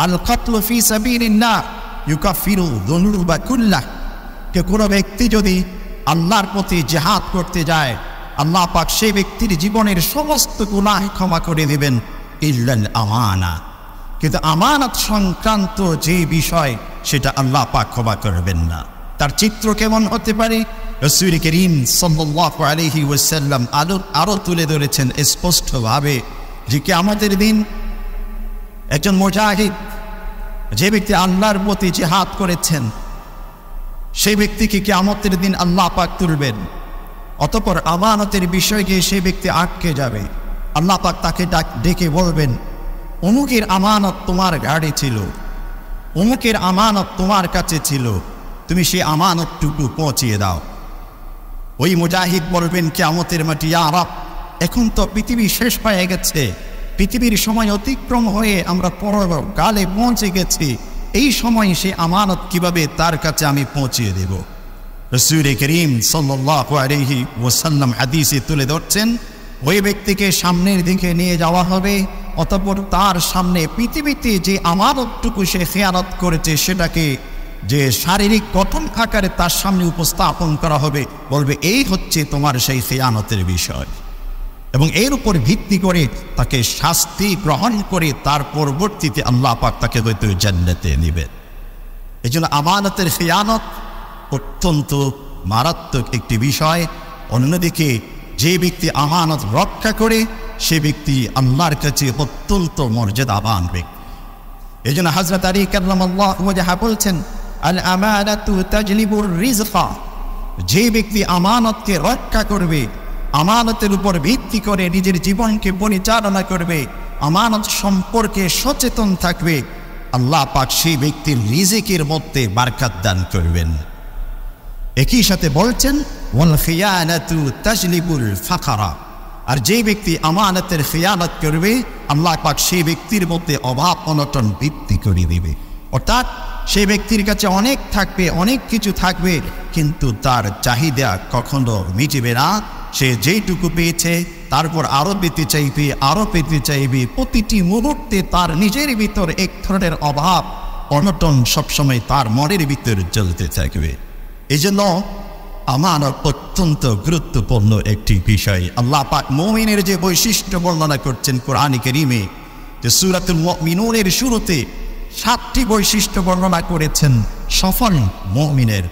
আল কাতলু ফি সাবিলিল্লাহ ইউকাফিরু যুনুবা কুল্লাহ, যে কোনো ব্যক্তি যদি আল্লাহর পথে জিহাদ করতে যায়, আল্লাহ পাক সেই ব্যক্তির জীবনের সমস্ত গুনাহ ক্ষমা করে দেবেন, ইল্লাল আমানা, কিন্তু আমানত সংক্রান্ত যে বিষয় সেটা আল্লাহ পাক ক্ষমা করবেন না। তার চিত্র কেমন হতে পারে? রাসূল করিম সাল্লাল্লাহু আলাইহি ওয়াসাল্লাম আরো তুলে ধরেছেন স্পষ্টভাবে যে কিয়ামতের দিন একজন মুজাহিদ, যে ব্যক্তি আল্লাহর পথে জিহাদ করেছেন, সেই ব্যক্তিকে কিয়ামতের দিন আল্লাহ পাক তুলবেন। অতঃপর আমানতের বিষয়কে সেই ব্যক্তি আটকে যাবে। আল্লাহ পাক তাকে ডেকে বলবেন, অমুকের আমানত তোমার ঘাড়ে ছিল, অমুকের আমানত তোমার কাছে ছিল, তুমি সেই আমানতটুকু পৌঁছিয়ে দাও। ওই মুজাহিদ বলবেন কিয়ামতের মাঠে, ইয়া রাব, এখন তো পৃথিবী শেষ হয়ে গেছে, পৃথিবীর সময় অতিক্রম হয়ে আমরা পরকালে পৌঁছে গেছি, এই সময় সে আমানত কিভাবে তার কাছে আমি পৌঁছিয়ে দেব? রাসূল করিম সাল্লাল্লাহু আলাইহি ওয়াসাল্লাম হাদিসে তুলে ধরছেন, ওই ব্যক্তিকে সামনের দিকে নিয়ে যাওয়া হবে, অতঃপর তার সামনে পৃথিবীতে যে আমানতটুকু সে খেয়ানত করেছে সেটাকে যে শারীরিক গঠন আকারে তার সামনে উপস্থাপন করা হবে, বলবে এই হচ্ছে তোমার সেই খেয়ানতের বিষয়। এবং এর উপর ভিত্তি করে তাকে শাস্তি গ্রহণ করে তার পরবর্তীতে আল্লাহ পাক তাকে হয়তো জান্নাতে নেবেন। এই জন্য আমানতের খিয়ানত অত্যন্ত মারাত্মক একটি বিষয়। অন্যদিকে যে ব্যক্তি আমানত রক্ষা করে সে ব্যক্তি আল্লাহর কাছে অত্যন্ত মর্যাদাবান ব্যক্তি। এই জন্য হযরত আলী কাররামাল্লাহু ওয়াজহা বলছেন, আল আমানাতু তাজলিবুর রিজকা, যে ব্যক্তি আমানতকে রক্ষা করবে, আমানতের উপর ভিত্তি করে নিজের জীবনকে পরিচালনা করবে, আমানত সম্পর্কে সচেতন থাকবে, আল্লাহ পাক সেই ব্যক্তির রিজিকের মধ্যে বারকাত দান করবেন। একই সাথে বলছেন ওয়াল খিয়ানাতু তাজলিবুল ফাকরা, আর যে ব্যক্তি আমানতের খিয়ানত করবে আল্লাহ পাক সেই ব্যক্তির মধ্যে অভাব অনটন বৃদ্ধি করে দিবে। অর্থাৎ সেই ব্যক্তির কাছে অনেক থাকবে, অনেক কিছু থাকবে, কিন্তু তার চাহিদা কখনো মিটবে না। সে যেইটুকু পেয়েছে তারপর আরও পেতে চাইবে, আরও পেতে চাইবে। প্রতিটি মুহূর্তে তার নিজের ভিতর এক ধরনের অভাব অনটন সবসময় তার মনের ভিতর চলতে থাকবে। এই জন্য আমানত অত্যন্ত গুরুত্বপূর্ণ একটি বিষয়। আল্লাহ পাক মুমিনের যে বৈশিষ্ট্য বর্ণনা করছেন কোরআনে কারীমে, যে সূরাতুল মুমিনুনের শুরুতে 7টি বৈশিষ্ট্য বর্ণনা করেছেন সফল মুমিনের।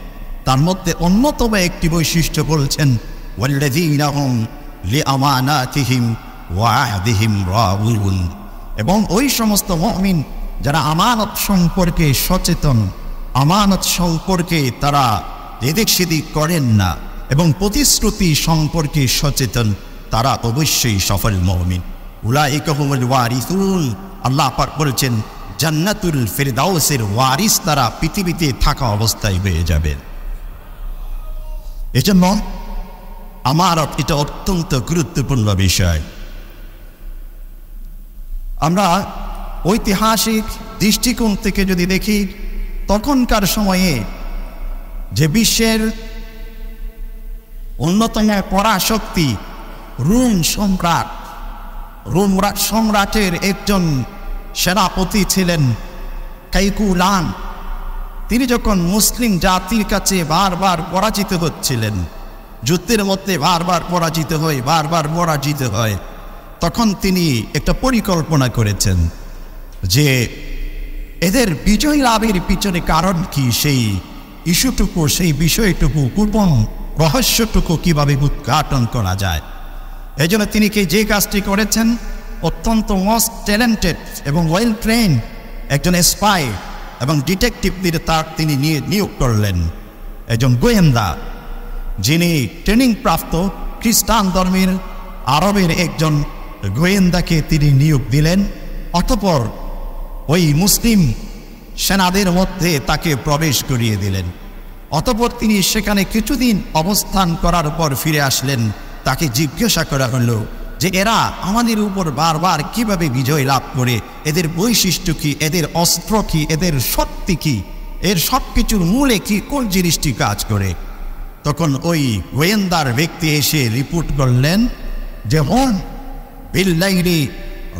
তার মধ্যে অন্যতম একটি বৈশিষ্ট্য বলছেন ওয়াল্লাযীনা হুম লিআমানাতিহিম ওয়া আহদিহিম রাউন, এবং ওই সমস্ত মুমিন যারা আমানত সম্পর্কে সচেতন, আমানত সম্পর্কে তারা এদিক সেদিক করেন না এবং প্রতিশ্রুতি সম্পর্কে সচেতন, তারা অবশ্যই সফল মুমিন। উলাইকা হুমুল ওয়ারিসুন, আল্লাহ পাক বলেছেন জান্নাতুল ফিরদাউসের ওয়ারিস তারা পৃথিবীতে থাকা অবস্থায় হয়ে যাবেন। এজন্য আমানত এটা অত্যন্ত গুরুত্বপূর্ণ বিষয়। আমরা ঐতিহাসিক দৃষ্টিকোণ থেকে যদি দেখি, তখনকার সময়ে যে বিশ্বের অন্যতম পরাশক্তি রোম সম্রাটের একজন সেনাপতি ছিলেন কাইকুলান। তিনি যখন মুসলিম জাতির কাছে বারবার পরাজিত হচ্ছিলেন, যুদ্ধের মধ্যে বারবার পরাজিত হয়, তখন তিনি একটা পরিকল্পনা করেছেন যে এদের বিজয় লাভের পিছনে কারণ কি, সেই ইস্যুটুকু, সেই বিষয়টুকু, গোপন রহস্যটুকু কিভাবে উদ্ঘাটন করা যায়। এই জন্য তিনি যে কাজটি করেছেন, অত্যন্ত মোস্ট ট্যালেন্টেড এবং ওয়েল ট্রেন একজন স্পাই এবং ডিটেকটিভদের তিনি নিয়োগ করলেন, একজন গোয়েন্দা, যিনি ট্রেনিং প্রাপ্ত খ্রিস্টান ধর্মের আরবের একজন গোয়েন্দাকে তিনি নিয়োগ দিলেন। অতঃপর ওই মুসলিম সেনাদের মধ্যে তাকে প্রবেশ করিয়ে দিলেন। অতঃপর তিনি সেখানে কিছুদিন অবস্থান করার পর ফিরে আসলেন। তাকে জিজ্ঞাসা করা হলো যে এরা আমাদের উপর বারবার কিভাবে বিজয় লাভ করে, এদের বৈশিষ্ট্য কি, এদের অস্ত্র কি, এদের শক্তি কি, এর সব কিছুর মূলে কি, কোন জিনিসটি কাজ করে। তখন ওই গোয়েন্দার ব্যক্তি এসে রিপোর্ট করলেন যে হুম বিল্লাইলি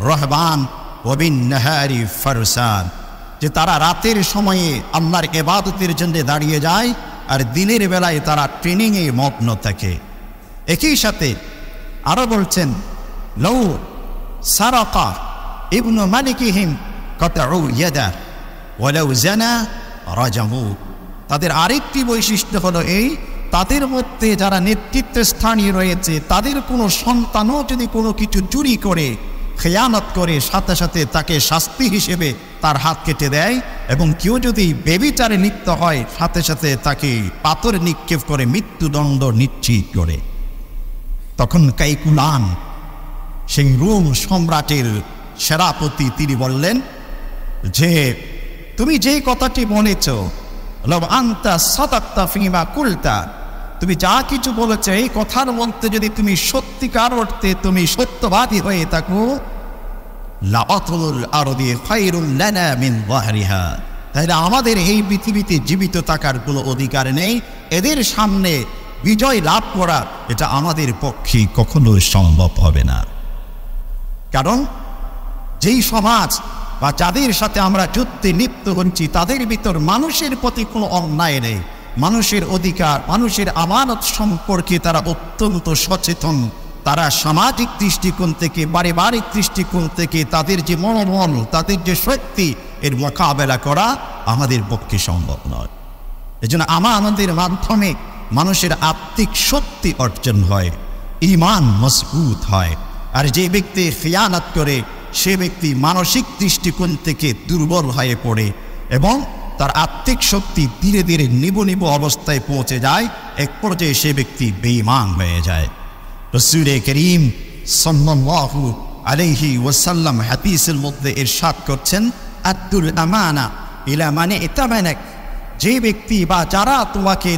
রহবান ওয়া বিন-নাহারি ফারসান, যে তারা রাতের সময়ে আল্লাহর ইবাদতের জন্য দাঁড়িয়ে যায় আর দিনের বেলায় তারা ট্রেনিংয়ে মগ্ন থাকে। একই সাথে আরো বলছেন লাউ সারাকা ইবনু মালিকিহিম কাতাউ ইয়াদা ওয়া লাউ জানা রাজামু। তাদের আরেকটি বৈশিষ্ট্য হলো এই, তাদের মধ্যে যারা নেতৃত্বস্থানীয় রয়েছে তাদের কোনো সন্তানও যদি কোনো কিছু চুরি করে, খেয়ানত করে, সাথে সাথে তাকে শাস্তি হিসেবে তার হাত কেটে দেয়, এবং কেউ যদি ব্যভিচারে লিপ্ত হয় সাথে সাথে তাকে পাথর নিক্ষেপ করে মৃত্যুদণ্ড নিশ্চিত করে। তখন কাইকুলান, সেই রোম সম্রাটের সেনাপতি, তিনি বললেন যে তুমি যেই কথাটি বলেছ, লাউ আনতা সাদাক্তা ফিমা কুলতা, তুমি যা কিছু বলেছ এই কথার মধ্যে যদি তুমি সত্যিকার অর্থে তুমি সত্যবাদী হয়ে থাকো, লাবাতুল আরদি খায়রুল লানা মিন যাহরিহা, তাহলে আমাদের এই পৃথিবীতে জীবিত থাকার কোনো অধিকার নেই। এদের সামনে বিজয় লাভ করা এটা আমাদের পক্ষে কখনো সম্ভব হবে না। কারণ যেই সমাজ বা যাদের সাথে আমরা যুদ্ধে লিপ্ত হচ্ছি তাদের ভিতর মানুষের প্রতি কোনো অন্যায় নেই, মানুষের অধিকার, মানুষের আমানত সম্পর্কে তারা অত্যন্ত সচেতন, তারা সামাজিক দৃষ্টিকোণ থেকে, পারিবারিক দৃষ্টিকোণ থেকে তাদের যে মনোবল, তাদের যে শক্তি, এর মোকাবেলা করা আমাদের পক্ষে সম্ভব নয়। এজন্য আমাদের মাধ্যমে মানুষের আত্মিক শক্তি অর্জন হয়, ঈমান মজবুত হয়। আর যে ব্যক্তি খিয়ানত করে সে ব্যক্তি মানসিক দৃষ্টিকোণ থেকে দুর্বল হয়ে পড়ে এবং তার আত্মিক শক্তি ধীরে ধীরে নিবু অবস্থায় পৌঁছে যায়। এক পর্যায়ে সে ব্যক্তি বেঈমান হয়ে যায়। রাসূল করিম সাল্লাল্লাহু আলাইহি ওয়াসাল্লাম হাদিসের মধ্যে ইরশাদ করছেন, আদ্দুল আমানা ইলা মান ইতামানাক, যে ব্যক্তি বা যারা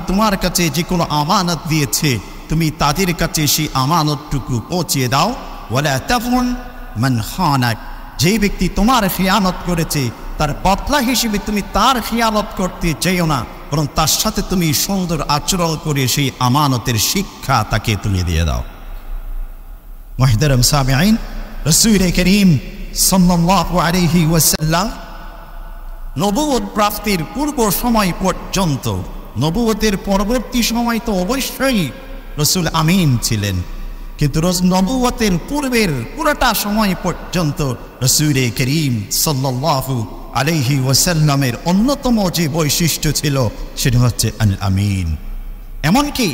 তোমার কাছে যে কোনো আমানত দিয়েছে তুমি তাদের কাছে সেই আমানতটুকু পৌঁছে দাও। ওয়ালা তাফুন মান খানাক, যে ব্যক্তি তোমার খিয়ানত করেছে তার বদলা হিসেবে তুমি তার খিয়ানত করতে চাইও না, বরং তার সাথে তুমি সুন্দর আচরণ করে সেই আমানতের শিক্ষা তাকে তুমি দিয়ে দাও। মুহতারাম সামিঈন, রাসূল করিম সাল্লাল্লাহু আলাইহি ওয়াসাল্লাম নবুয়ত প্রাপ্তির পূর্ব সময় পর্যন্ত, নবুয়তের পরবর্তী সময় তো অবশ্যই রাসূল আমিন ছিলেন, কিন্তু নবুয়তের পূর্বের পুরোটা সময় পর্যন্ত রাসূল করিম সাল্লাল্লাহু আলাইহি ওয়াসাল্লামের অন্যতম যে বৈশিষ্ট্য ছিল সেটা হচ্ছে আল আমিন। এমনকি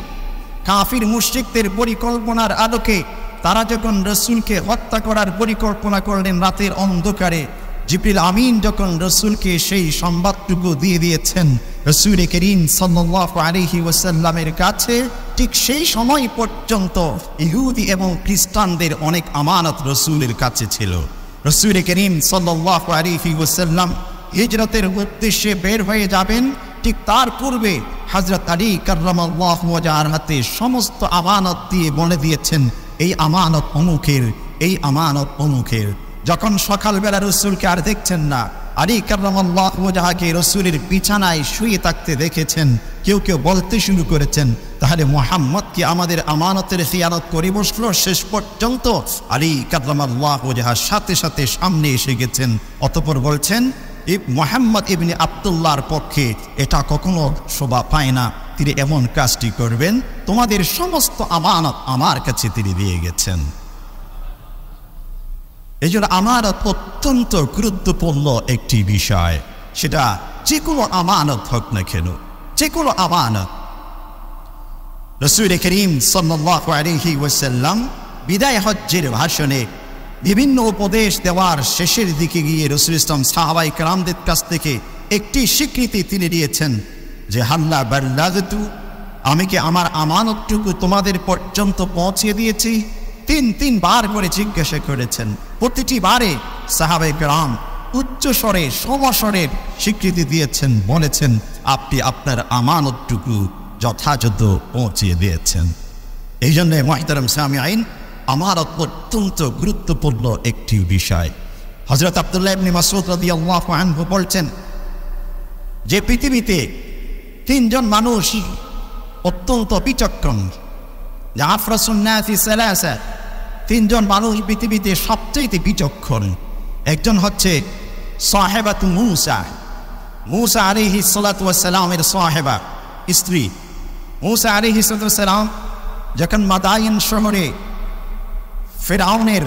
কাফির মুশরিকদের পরিকল্পনার আলোকে তারা যখন রাসূলকে হত্যা করার পরিকল্পনা করলেন রাতের অন্ধকারে, জিবরিল আমিন যখন রাসূলকে সেই সংবাদটুকু দিয়ে দিয়েছেন রাসূল করিম সাল্লাল্লাহু আলাইহি ওয়াসাল্লামের কাছে, ঠিক সেই সময় পর্যন্ত ইহুদি এবং খ্রিস্টানদের অনেক আমানত রাসূলের কাছে ছিল। রাসূল করিম সাল্লাল্লাহু আলাইহি ওয়াসাল্লাম হিজরতের উদ্দেশ্যে বের হয়ে যাবেন, ঠিক তার পূর্বে হযরত আলী কাররামাল্লাহু ওয়াজহার হাতে সমস্ত আমানত দিয়ে বলে দিয়েছেন, এই আমানত অমুকের, এই আমানত অমুকের। যখন সকালবেলা রাসূলকে আর দেখছেন না, আলী কাররামাল্লাহু ওয়াজহাকে রাসূলের বিছানায় শুয়ে থাকতে দেখেছেন, কেউ কেউ বলতে শুরু করেছেন, তাহলে মুহাম্মদ কি আমাদের আমানতের খিয়ানত করে বসলো? শেষ পর্যন্ত আলী কাররামাল্লাহু ওয়াজহার সাথে সাথে সামনে এসে গেছেন। অতঃপর বলছেন, মুহাম্মদ ইবনে আব্দুল্লাহর পক্ষে এটা কখনো শোভা পায় না, তিনি এমন কাজটি করবেন, তোমাদের সমস্ত আমানত আমার কাছে তিনি দিয়ে গেছেন। এই জন্য আমানত অত্যন্ত গুরুত্বপূর্ণ একটি বিষয়, সেটা যে কোনো আমানত হোক না কেন, যে কোনো আমানত। রাসূল করিম সাল্লাল্লাহু আলাইহি ওয়াসাল্লাম বিদায় হজ্জের ভাষণে বিভিন্ন উপদেশ দেওয়ার শেষের দিকে গিয়ে রাসূল ইসলাম সাহাবায়ে কেরামদের কাছ থেকে একটি স্বীকৃতি তিনি দিয়েছেন যে হাল্লা বাল্লাগতু, আমি কি আমার আমানতটুকু তোমাদের পর্যন্ত পৌঁছে দিয়েছি? তিনবার করে জিজ্ঞাসা করেছেন। প্রতিটি বারে সাহাবায়ে কেরাম উচ্চ স্বরে সমস্বরের স্বীকৃতি দিয়েছেন, বলেছেন আপনি আপনার আমানতটুকু যথাযথ পৌঁছে দিয়েছেন। এই জন্য মুহতারাম সামিঈন, আমানত অত্যন্ত গুরুত্বপূর্ণ একটি বিষয়। হযরত আব্দুল্লাহ ইবনে মাসউদ রাদিয়াল্লাহু আনহু বলছেন যে পৃথিবীতে তিনজন মানুষ অত্যন্ত বিচক্ষণ, আফরাসুন নাসি সালাসা, তিনজন মানুষ পৃথিবীতে সবচেয়ে বিচক্ষণ। একজন হচ্ছে সাহেবাতু মূসা, মূসা আলাইহিস সালাতু ওয়াস সালামের সাহেবা, স্ত্রী। মূসা আলাইহিস সালাতু ওয়াস সালাম যখন মাদায়েন শহরে ফিরআউনের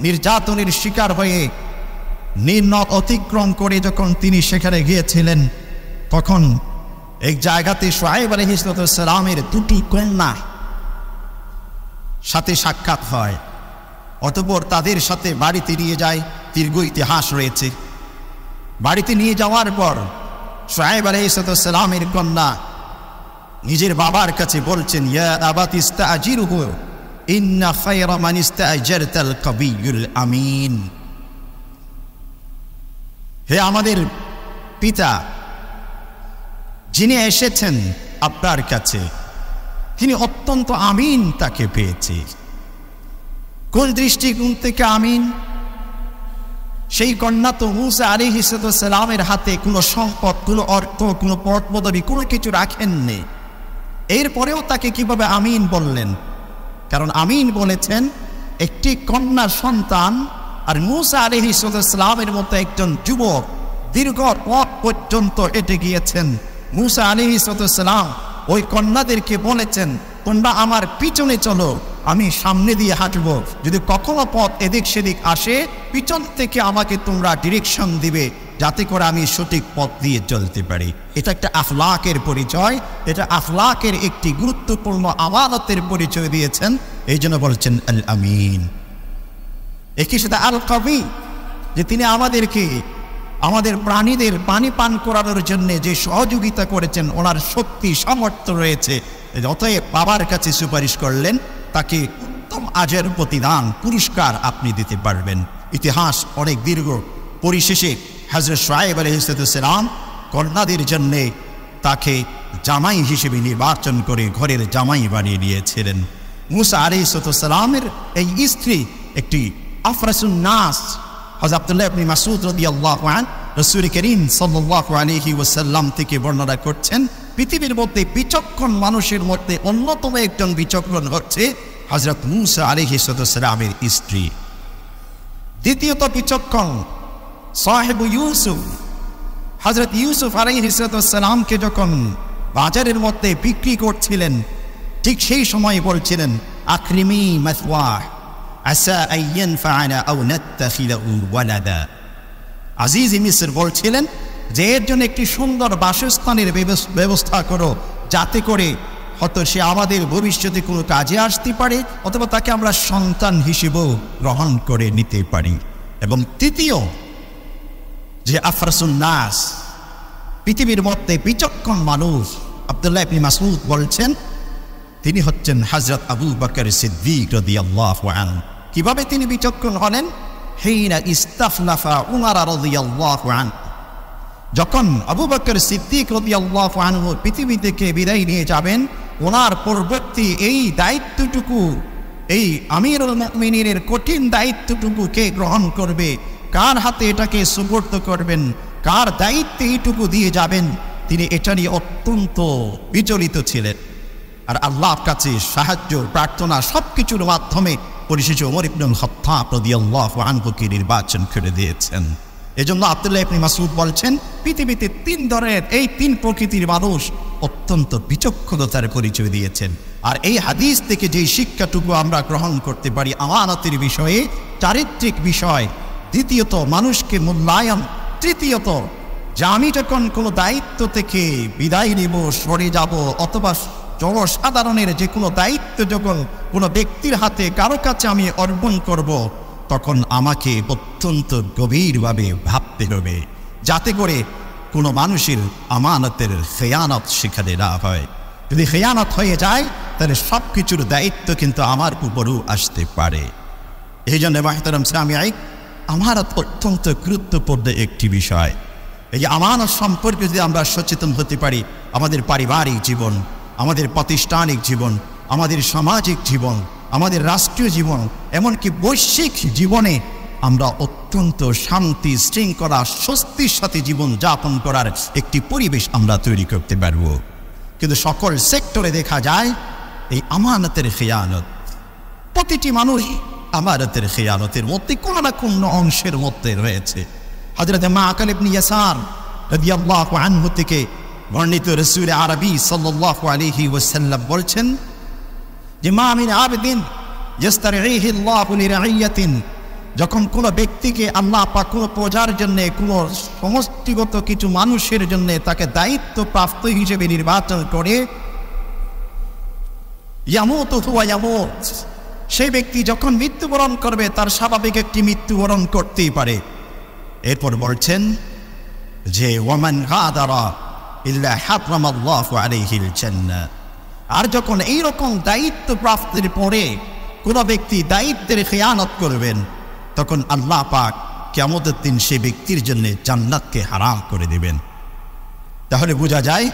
নির্যাতনের শিকার হয়ে নীলনদ অতিক্রম করে যখন তিনি সেখানে গিয়েছিলেন, তখন এক জায়গাতে শুআয়ব আলাইহিস সালামের দুটি কন্যা সাথে সাক্ষাৎ হয়। অতঃপর তাদের সাথে বাড়িতে নিয়ে যায়, দীর্ঘ ইতিহাস রয়েছে। বাড়িতে নিয়ে যাওয়ার পর শুআয়ব আলাইহিস সালামের কন্যা নিজের বাবার কাছে বলছেন, ইয়া আবাতি ইস্তাজিরহু ইন্না খায়রা মান ইস্তাজারতাল কাবিয়ুল আমিন। হে আমাদের পিতা, যিনি এসেছেন আপনার কাছে তিনি অত্যন্ত আমিন তাকে পেয়েছি। কোন দৃষ্টিকোণ থেকে আমিন? সেই কন্যা তো মূসা আলাইহিস সালামের হাতে কোনো সম্পদ, কোনো অর্থ, কোনো পদ পদবি কোনো কিছু রাখেননি। এরপরেও তাকে কিভাবে আমিন বললেন? কারণ আমিন বলেছেন একটি কন্যার সন্তান, আর মূসা আলাইহিস সালামের মতো একজন যুবক দীর্ঘ পথ পর্যন্ত হেঁটে গিয়েছেন। মূসা আলাইহিস সালাম ওই কন্যাদেরকে বলেছেন, তোমরা আমার পিছনে চলো, আমি সামনে দিয়ে হাঁটব, যদি কখনো পথ এদিক সেদিক আসে পিছন থেকে আমাকে তোমরা ডিরেকশন দিবে যাতে করে আমি সঠিক পথ দিয়ে চলতে পারি। এটা একটা আখলাকের পরিচয়, এটা আখলাকের একটি গুরুত্বপূর্ণ আমানতের পরিচয় দিয়েছেন, এই জন্য বলছেন আল আমিন। একই সাথে আল কবি, যে তিনি আমাদেরকে আমাদের প্রাণীদের পানি পান করানোর জন্য যে সহযোগিতা করেছেন, ওনার শক্তি সামর্থ্য রয়েছে, অতএব বাবার কাছে সুপারিশ করলেন, তাকে উত্তম আজের প্রতিদান পুরস্কার আপনি দিতে পারবেন। ইতিহাস অনেক দীর্ঘ। পরিশেষে হযরত শুআয়ব আলাইহিস সালাম কন্যাদের জন্যে তাকে জামাই হিসেবে নির্বাচন করে ঘরের জামাই বানিয়ে নিয়েছিলেন। মূসা আলাইহিস সালামের এই স্ত্রী একটি আফরাসুন নাস, হযরত আব্দুল্লাহ ইবনে মাসউদ রাদিয়াল্লাহু আনহু রাসূল করিম সাল্লাল্লাহু আলাইহি ওয়াসাল্লাম থেকে বর্ণনা করছেন, পৃথিবীর মধ্যে বিচক্ষণ মানুষের মধ্যে অন্যতম একজন বিচক্ষণ হচ্ছে হযরত মূসা আলাইহিস সালামের স্ত্রী। দ্বিতীয়ত বিচক্ষণ সাহেবু ইউসুফ, হযরত ইউসুফ আলাইহিস সালামকে যখন বাজারের মধ্যে বিক্রি করছিলেন, ঠিক সেই সময় বলছিলেন আকরিমি মাসওয়াহ আসা আন ইয়ানফা'না আও নাত্তাখিযু ওয়ালাদা। আজিজ মিসর বলছিলেন যে এর জন্য একটি সুন্দর বাসস্থানের ব্যবস্থা করো, যাতে করে হয়তো সে আমাদের ভবিষ্যতে কোনো কাজে আসতে পারে, অথবা তাকে আমরা সন্তান হিসেবেও গ্রহণ করে নিতে পারি। এবং তৃতীয় যে আফরাসুন নাস, পৃথিবীর মধ্যে বিচক্ষণ মানুষ, আব্দুল্লাহ ইবনে মাসউদ বলছেন তিনি হচ্ছেন হযরত আবু বকর সিদ্দিক রাদিয়াল্লাহু আনহু। কিভাবে তিনি বিচক্ষণ হলেন? হিনা ইস্তাখলাফা উমর রাদিয়াল্লাহু আনহু, যখন আবু বকর সিদ্দিক রাদিয়াল্লাহু আনহু পৃথিবী থেকে বিদায় নিয়ে যাবেন, ওনার পরবর্তী এই দায়িত্বটুকু, এই আমিরুল মুমিনিনের কঠিন দায়িত্বটুকু কে গ্রহণ করবে, কার হাতে এটাকে সুপর্দ করবেন, কার দায়িত্বে এইটুকু দিয়ে যাবেন, তিনি এটা নিয়ে অত্যন্ত বিচলিত ছিলেন। আর আল্লাহর কাছে সাহায্য প্রার্থনা সবকিছুর মাধ্যমে পরিশেষে ওমর ইবনুল খাত্তাব রাদিয়াল্লাহু আনহুকে নির্বাচন করে দিয়েছেন। এজন্য আব্দুল্লাহ ইবনে মাসউদ বলছেন পৃথিবীতে তিন ধরনের, এই তিন প্রকৃতির মানুষ অত্যন্ত বিচক্ষণতার পরিচয় দিয়েছেন। আর এই হাদিস থেকে যে শিক্ষাটুকু আমরা গ্রহণ করতে পারি আমানতের বিষয়ে, চারিত্রিক বিষয়, দ্বিতীয়ত মানুষকে মূল্যায়ন, তৃতীয়ত যে আমি যখন কোনো দায়িত্ব থেকে বিদায় নিব, সরে যাব, অথবা জনসাধারণের যে কোনো দায়িত্ব যখন কোনো ব্যক্তির হাতে কারো কাছে আমি অর্পণ করব, তখন আমাকে অত্যন্ত গভীরভাবে ভাবতে হবে, যাতে করে কোনো মানুষের আমানতের খেয়ানত সেখানে না হয়। যদি খেয়ানত হয়ে যায় তাহলে সব কিছুর দায়িত্ব কিন্তু আমার উপরও আসতে পারে। এই জন্য মুহতারাম সামিঈন, আমানত অত্যন্ত গুরুত্বপূর্ণ একটি বিষয়। এই যে আমানত সম্পর্কে যদি আমরা সচেতন হতে পারি, আমাদের পারিবারিক জীবন, আমাদের প্রাতিষ্ঠানিক জীবন, আমাদের সামাজিক জীবন, আমাদের রাষ্ট্রীয় জীবন, এমনকি বৈশ্বিক জীবনে আমরা অত্যন্ত শান্তি, শৃঙ্খলা, স্বস্তির সাথে জীবন যাপন করার একটি পরিবেশ আমরা তৈরি করতে পারব। কিন্তু সকল সেক্টরে দেখা যায় এই আমানতের খেয়ানত। প্রতিটি মানুষ আমানতের খেয়ানতের মধ্যে কোনো না কোনো অংশের মধ্যে রয়েছে। হযরত মাআকাল ইবনে ইয়াসার রাদিয়াল্লাহু আনহু থেকে বর্ণিত রাসূল আরবি সাল্লাল্লাহু আলাইহি ওয়াসাল্লাম বলছেন যে মা মিন আবদিন ইস্তারঈহি আল্লাহু লিরাইয়াতিন, যখন কোনো ব্যক্তিকে আল্লাহ পাক কোনো প্রজার জন্য, কোনো সমষ্টিগত কিছু মানুষের জন্য তাকে দায়িত্ব প্রাপ্ত হিসেবে নির্বাচন করে, ইয়ামুতু ওয়া ইয়ামুত, সেই ব্যক্তি যখন মৃত্যুবরণ করবে তার স্বাভাবিক একটি মৃত্যুবরণ করতেই পারে। এরপর বলছেন যে ওয়ামান গাদারা ইল্লা হারামাল্লাহু আলাইহিল জান্নাহ, আর যখন এইরকম দায়িত্ব প্রাপ্তির পরে কোনো ব্যক্তি দায়িত্বের খেয়ানত করবেন, তখন আল্লাহ পাক কিয়ামতের দিন সেই ব্যক্তির জন্য জান্নাতকে হারাম করে দেবেন। তাহলে বোঝা যায়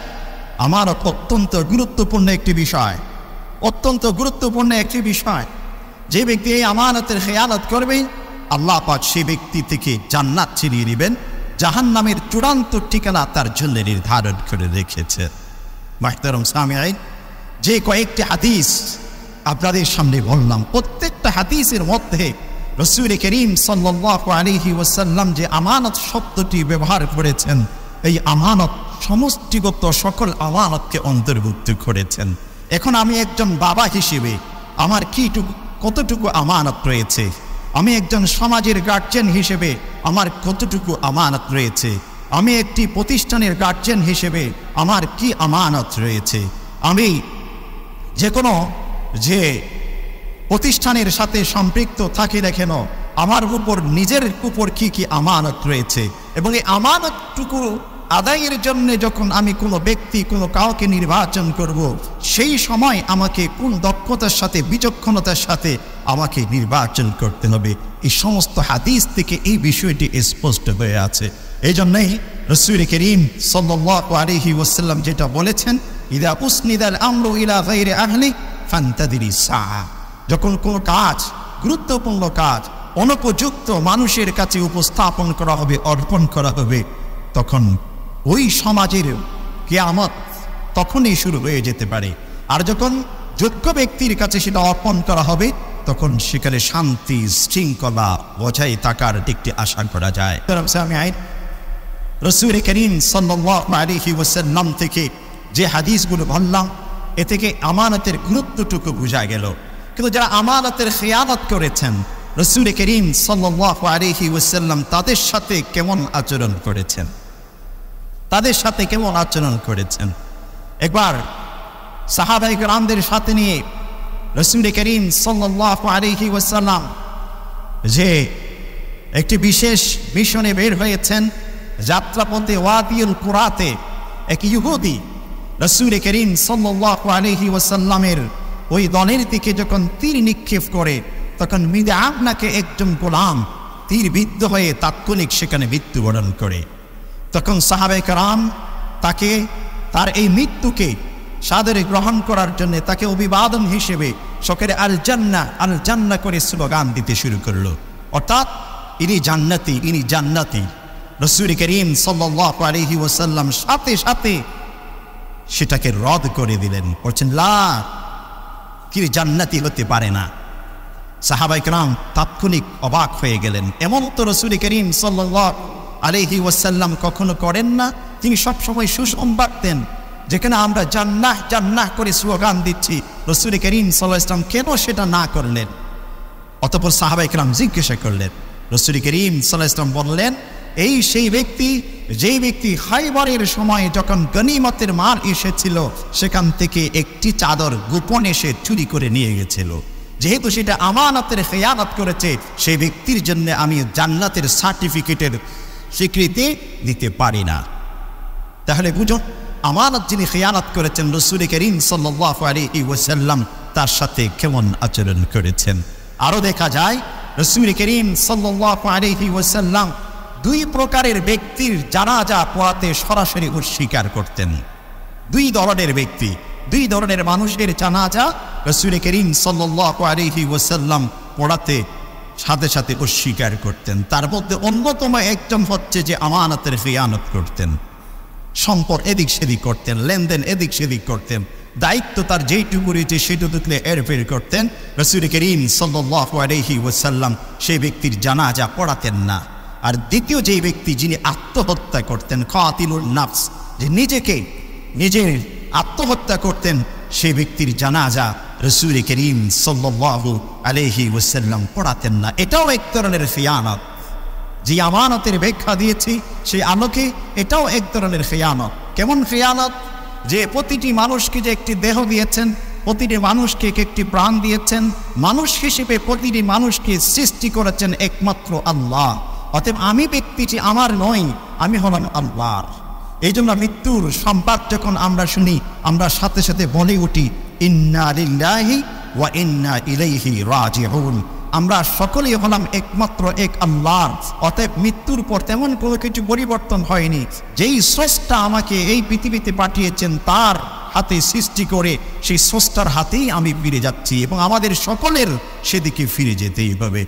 আমানত অত্যন্ত গুরুত্বপূর্ণ একটি বিষয়, অত্যন্ত গুরুত্বপূর্ণ একটি বিষয়। যে ব্যক্তি এই আমানতের খেয়ানত করবে, আল্লাহ পাক সেই ব্যক্তি থেকে জান্নাত ছিনিয়ে নেবেন, জাহান্নামের চূড়ান্ত ঠিকানা তার জন্য নির্ধারণ করে রেখেছে। মুহতারাম সামিঈন, যে কয়েকটি হাদিস আপনাদের সামনে বললাম, প্রত্যেকটা হাদিসের মধ্যে রাসূল করিম সাল্লাল্লাহু আলাইহি ওয়াসাল্লাম যে আমানত শব্দটি ব্যবহার করেছেন, এই আমানত সমষ্টিগত সকল আমানতকে অন্তর্ভুক্ত করেছেন। এখন আমি একজন বাবা হিসেবে আমার কতটুকু আমানত রয়েছে, আমি একজন সমাজের গার্জিয়ান হিসেবে আমার কতটুকু আমানত রয়েছে, আমি একটি প্রতিষ্ঠানের গার্জিয়ান হিসেবে আমার কি আমানত রয়েছে, আমি যে প্রতিষ্ঠানের সাথে সম্পৃক্ত থাকি না কেন আমার উপর নিজের উপর কি কি আমানত রয়েছে, এবং এই আমানতটুকু আদায়ের জন্য যখন আমি কোনো ব্যক্তি কোনো কাউকে নির্বাচন করব, সেই সময় আমাকে কোন দক্ষতার সাথে বিচক্ষণতার সাথে আমাকে নির্বাচন করতে হবে। এই সমস্ত হাদিস থেকে এই বিষয়টি স্পষ্ট হয়ে আছে। এই জন্যই রাসূল করিম সাল্লাল্লাহু আলাইহি ওয়াসাল্লাম যেটা বলেছেন, ইদা উসনিদাল আমরু ইলা গায়রি আহলি ফান্তাদিরি সাআ, যখন কোনো কাজ, গুরুত্বপূর্ণ কাজ অনুপযুক্ত মানুষের কাছে উপস্থাপন করা হবে, অর্পণ করা হবে, তখন ওই সমাজের কিয়ামত তখনই শুরু হয়ে যেতে পারে। আর যখন যোগ্য ব্যক্তির কাছে সেটা অর্পণ করা হবে, তখন সেখানে শান্তি, শৃঙ্খলা বজায় থাকার একটি আশা করা যায়। রাসূল করিম সাল্লাল্লাহু আলাইহি ওয়াসাল্লাম থেকে যে হাদিসগুলো বললাম, এ থেকে আমানতের গুরুত্বটুকু বোঝা গেল। কিন্তু যারা আমানতের খেয়ানত করেছেন, রাসূল করিম সাল্লাল্লাহু আলাইহি ওয়াসাল্লাম তাদের সাথে কেমন আচরণ করেছেন, একবার সাহাবায়ে কেরামদের সাথে নিয়ে রাসূল করিম সাল্লাল্লাহু আলাইহি ওয়াসাল্লাম যে একটি বিশেষ মিশনে বের হয়েছেন, যাত্রাপথে ওয়াদিউল কুরাতে এক ইহুদি রাসূল করিম সাল্লাল্লাহু আলাইহি ওয়াসাল্লামের ওই দলের দিকে যখন তীর নিক্ষেপ করে, তখন মিদআম নাকে একজন গোলাম তীর বিদ্ধ হয়ে তাৎক্ষণিক সেখানে মৃত্যুবরণ করে। তখন সাহাবায়ে কেরাম তাকে, তার এই মৃত্যুকে সাদরে গ্রহণ করার জন্য তাকে অভিবাদন হিসেবে সকলে আল জান্নাহ আল জান্নাহ করে স্লোগান দিতে শুরু করলো, অর্থাৎ ইনি জান্নাতি, ইনি জান্নাতি। রাসূল করিম সাল্লাল্লাহু আলাইহি ওয়াসাল্লাম সাথে সাথে সেটাকে রদ করে দিলেন, বলছেন লা, কি জান্নাতি হতে পারে না। সাহাবায়ে কেরাম তাৎক্ষণিক অবাক হয়ে গেলেন। এমন তো রাসূল করিম সাল্লাল্লাহু আলাইহি ওয়াসাল্লাম কখনো করেন না। তিনি সবসময় সুসংবাদ দেন, যেখানে আমরা জান্নাহ জান্নাহ করে স্লোগান দিচ্ছি, রাসূল করিম সাল্লাল্লাহু আলাইহি ওয়াসাল্লাম কেন সেটা না করলেন? অতঃপর সাহাবায়ে কেরাম জিজ্ঞাসা করলেন, রাসূল করিম সাল্লাল্লাহু আলাইহি ওয়াসাল্লাম বললেন, এই সেই ব্যক্তি, যেই ব্যক্তি খায়বরের সময় যখন গনিমতের মাল এসেছিল, সেখান থেকে একটি চাদর গোপন এসে চুরি করে নিয়ে গেছিল। যেহেতু সেটা আমানতের খেয়ানত করেছে, সেই ব্যক্তির জন্য আমি জান্নাতের সার্টিফিকেটের স্বীকৃতি দিতে পারি না। তাহলে বুঝুন, আমানত যিনি খেয়ানত করেছেন, রাসূল করিম সাল্লাল্লাহু আলাইহি ওয়াসাল্লাম তার সাথে কেমন আচরণ করেছেন। আরও দেখা যায় রাসূল করিম সাল্লাল্লাহু আলাইহি ওয়াসাল্লাম দুই প্রকারের ব্যক্তির জানাজা পড়াতে সরাসরি অস্বীকার করতেন। দুই ধরনের ব্যক্তি, দুই ধরনের মানুষের জানাজা রাসূল করিম সাল্লাল্লাহু আলাইহি ওয়াসাল্লাম পড়াতে সাথে সাথে অস্বীকার করতেন। তার মধ্যে অন্যতম একজন হচ্ছে যে আমানতের খেয়ানত করতেন, সম্পদ এদিক সেদিক করতেন, লেনদেন এদিক সেদিক করতেন, দায়িত্ব তার যেইটুকু রয়েছে সেটুকুতে এরফের করতেন। রাসূল করিম সাল্লাল্লাহু আলাইহি ওয়াসাল্লাম সেই ব্যক্তির জানাজা পড়াতেন না। আর দ্বিতীয় যেই ব্যক্তি, যিনি আত্মহত্যা করতেন, কাতিলুন নাফস, যে নিজের আত্মহত্যা করতেন, সেই ব্যক্তির জানাজা রাসূল করিম সাল্লাল্লাহু আলাইহি ওয়াসাল্লাম পড়াতেন না। এটাও এক ধরনের খেয়ানত। যে আমানতের ব্যাখ্যা দিয়েছি সেই আলোকে এটাও এক ধরনের খেয়ানত। কেমন খেয়ানত? যে প্রতিটি মানুষকে যে একটি দেহ দিয়েছেন, প্রতিটি মানুষকে একটি প্রাণ দিয়েছেন, মানুষ হিসেবে প্রতিটি মানুষকে সৃষ্টি করেছেন একমাত্র আল্লাহ। অতএব আমি ব্যক্তিটি আমার নই, আমি হলাম আল্লাহর। এই জন্য মৃত্যুর সংবাদ যখন আমরা শুনি, আমরা সাথে সাথে বলে উঠি, ইন্না লিল্লাহি ওয়া ইন্না ইলাইহি রাজিউন। আমরা সকলেই হলাম একমাত্র এক আল্লাহর। অতএব মৃত্যুর পর তেমন কোনো কিছু পরিবর্তন হয়নি। যেই স্রষ্টা আমাকে এই পৃথিবীতে পাঠিয়েছেন, তার হাতে সৃষ্টি করে সেই স্রষ্টার হাতেই আমি ফিরে যাচ্ছি, এবং আমাদের সকলের সেদিকে ফিরে যেতেই হবে।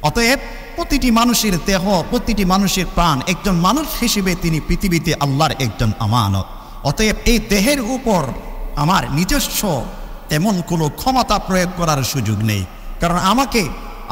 অতএব প্রতিটি মানুষের দেহ, প্রতিটি মানুষের প্রাণ, একজন মানুষ হিসেবে তিনি পৃথিবীতে আল্লাহর একজন আমানত। অতএব এই দেহের উপর আমার নিজস্ব তেমন কোনো ক্ষমতা প্রয়োগ করার সুযোগ নেই, কারণ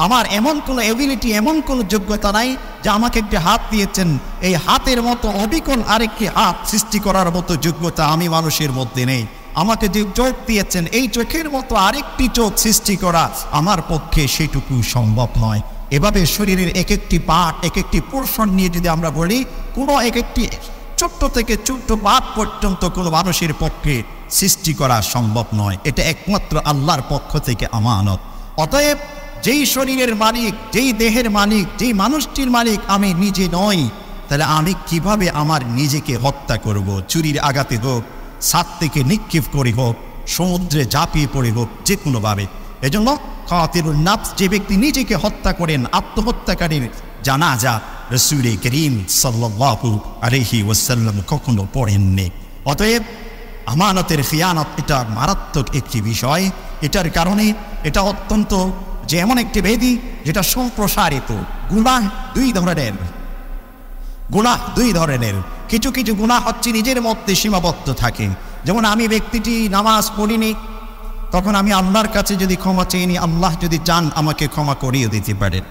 আমার এমন কোনো এবিলিটি, এমন কোনো যোগ্যতা নাই যে আমাকে একটি হাত দিয়েছেন, এই হাতের মতো অবিকল আরেকটি হাত সৃষ্টি করার মতো যোগ্যতা আমি মানুষের মধ্যে নেই। আমাকে যে চোখ দিয়েছেন এই চোখের মতো আরেকটি চোখ সৃষ্টি করা আমার পক্ষে সেটুকু সম্ভব নয়। এভাবে শরীরের এক একটি পার্ট, এক একটি পোর্শন নিয়ে যদি আমরা বলি, কোনো এক একটি ছোট্ট থেকে ছোট্ট পার্ট পর্যন্ত কোনো মানুষের পক্ষে সৃষ্টি করা সম্ভব নয়। এটা একমাত্র আল্লাহর পক্ষ থেকে আমানত। অতএব যেই শরীরের মালিক, যেই দেহের মালিক, যেই মানুষটির মালিক আমি নিজে নই, তাহলে আমি কিভাবে আমার নিজেকে হত্যা করব? চুরির আঘাতে হোক, ছাদ থেকে নিক্ষেপ করে হোক, সমুদ্রে ঝাঁপিয়ে পড়ে হোক, যে কোনোভাবে। এজন্য কাতিলুন নাফস, যে ব্যক্তি নিজেকে হত্যা করেন, আত্মহত্যাকারীর জানাজা রাসূল করিম সাল্লাল্লাহু আলাইহি ওয়াসাল্লাম কখনো পড়েননি। অতএব আমানতের খিয়ানত এটা মারাত্মক একটি বিষয়। এটার কারণে এটা অত্যন্ত যে এমন একটি ব্যাধি যেটা সম্প্রসারিত। গুনাহ দুই ধরনের। কিছু কিছু গুনাহ হচ্ছে নিজের মধ্যে সীমাবদ্ধ থাকে। যেমন আমি ব্যক্তিটি নামাজ পড়িনি, তখন আমি আল্লাহর কাছে যদি ক্ষমা চাইনি, আল্লাহ যদি চান আমাকে ক্ষমা করিয়ে দিতে পারেন।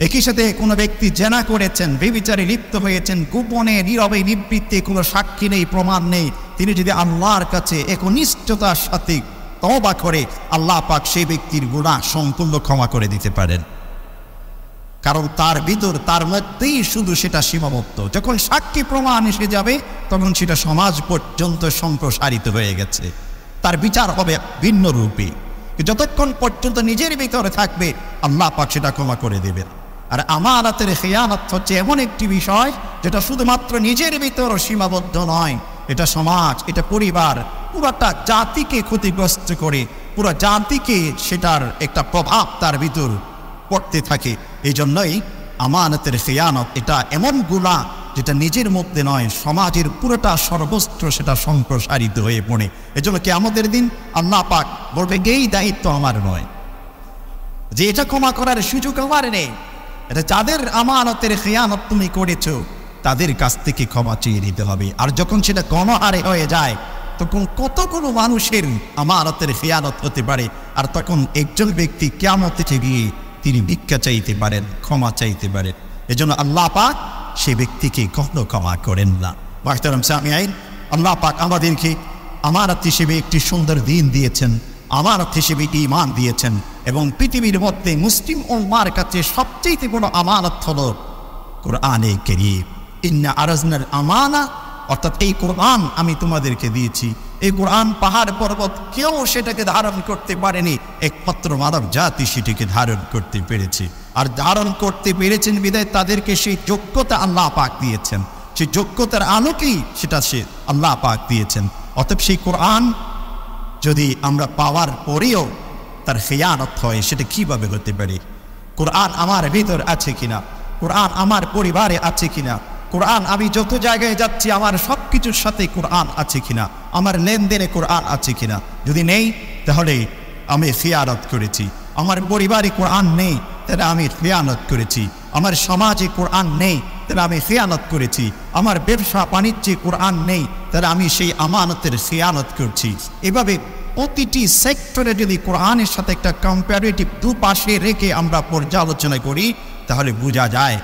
একই সাথে কোনো ব্যক্তি জেনা করেছেন, ব্যভিচারে লিপ্ত হয়েছেন, গোপনে নীরবে নিবৃত্তে, কোনো সাক্ষী নেই, প্রমাণ নেই, তিনি যদি আল্লাহর কাছে একনিষ্ঠতার সাথে তওবা করে, আল্লাহ পাক সেই ব্যক্তির গুনাহ সম্পূর্ণ ক্ষমা করে দিতে পারেন। কারণ তার ভিতর, তার মধ্যেই শুধু সেটা সীমাবদ্ধ। যখন সাক্ষী প্রমাণ এসে যাবে তখন সেটা সমাজ পর্যন্ত সম্প্রসারিত হয়ে গেছে, তার বিচার হবে ভিন্ন রূপে। যতক্ষণ পর্যন্ত নিজের ভিতরে থাকবে আল্লাহ পাক সেটা ক্ষমা করে দেবেন। আর আমানতের খিয়ানত হচ্ছে এমন একটি বিষয় যেটা শুধুমাত্র নিজের ভিতর সীমাবদ্ধ নয়, এটা সমাজ, এটা পরিবার, পুরোটা জাতিকে ক্ষতিগ্রস্ত করে, পুরো জাতিকে সেটার একটা প্রভাব তার ভিতর পড়তে থাকে। এই জন্যই আমানতের খিয়ানত এটা এমন গুনাহ যেটা নিজের মধ্যে নয়, সমাজের পুরোটা সর্বস্ত্র সেটা সম্প্রসারিত হয়ে পড়ে। এজন্য কিয়ামতের দিন আল্লাহ পাক বলবে, এই দায়িত্ব আমার নয়, যে এটা ক্ষমা করার সুযোগ আমার নেই। এটা যাদের আমানতের খিয়ানত তুমি করেছো তাদের কাছ থেকে ক্ষমা চেয়ে নিতে হবে। আর যখন সেটা গণহারে হয়ে যায় তখন কতগুলো মানুষের আমানতের খিয়ানত হতে পারে। আর তখন একজন ব্যক্তি কিয়ামতে গিয়ে তিনি ভিক্ষা চাইতে পারেন, ক্ষমা চাইতে পারেন। এজন্য আল্লাহ পাক সে ব্যক্তিকে কখনো ক্ষমা করেন না। মুহতারাম সামিঈন, আল্লাহ পাক আমাদেরকে আমানত হিসেবে একটি সুন্দর দিন দিয়েছেন, আমানত হিসেবে ঈমান দিয়েছেন, এবং পৃথিবীর মধ্যে মুসলিম উম্মার কাছে সবচেয়ে বড় আমানত হলো কোরআনে কারীম। ইন্না আরাজনাল আমানা, অর্থাৎ এই কোরআন আমি তোমাদেরকে দিয়েছি। এই কোরআন পাহাড় পর্বত কেউ সেটাকে ধারণ করতে পারেনি, একমাত্র মানব জাতি সেটিকে ধারণ করতে পেরেছে। আর ধারণ করতে পেরেছেন বিধায় তাদেরকে সেই যোগ্যতা আল্লাহ পাক দিয়েছেন, সেই যোগ্যতার আলোকেই সেটা সে আল্লাহ পাক দিয়েছেন। অতএব সেই কোরআন যদি আমরা পাওয়ার পরেও তার খিয়ানত হয়, সেটা কিভাবে হতে পারে? কোরআন আমার ভিতর আছে কিনা, কোরআন আমার পরিবারে আছে কিনা, কোরআন আমি যত জায়গায় যাচ্ছি আমার সব কিছুর সাথে কোরআন আছে কিনা, আমার লেনদেনে কোরআন আছে কিনা। যদি নেই তাহলে আমি খিয়ানত করেছি। আমার পরিবারে কোরআন নেই তাহলে আমি খিয়ানত করেছি। আমার সমাজে কোরআন নেই তাহলে আমি খিয়ানত করেছি। আমার ব্যবসা বাণিজ্যে কোরআন নেই তাহলে আমি সেই আমানতের খিয়ানত করছি। এভাবে প্রতিটি সেক্টরে যদি কোরআনের সাথে একটা কম্পারেটিভ দুপাশে রেখে আমরা পর্যালোচনা করি তাহলে বোঝা যায়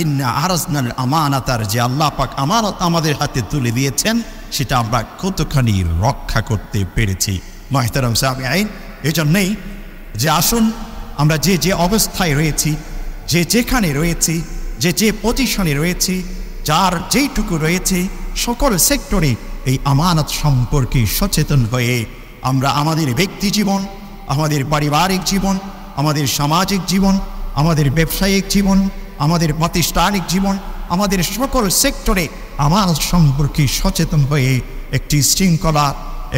ইন্না আরাজনাল আমানাতার যে আল্লাহ পাক আমানত আমাদের হাতে তুলে দিয়েছেন সেটা আমরা কতখানি রক্ষা করতে পেরেছি। মুহতারাম সামিঈন, এই জন্যেই যে আসুন আমরা যে যে অবস্থায় রয়েছি, যে যেখানে রয়েছি, যে যে পজিশনে রয়েছি, যার যেইটুকু রয়েছে, সকল সেক্টরে এই আমানত সম্পর্কে সচেতন হয়ে আমরা আমাদের ব্যক্তি জীবন, আমাদের পারিবারিক জীবন, আমাদের সামাজিক জীবন, আমাদের ব্যবসায়িক জীবন, আমাদের প্রাতিষ্ঠানিক জীবন, আমাদের সকল সেক্টরে আমানত সম্পর্কে সচেতন হয়ে একটি শৃঙ্খলা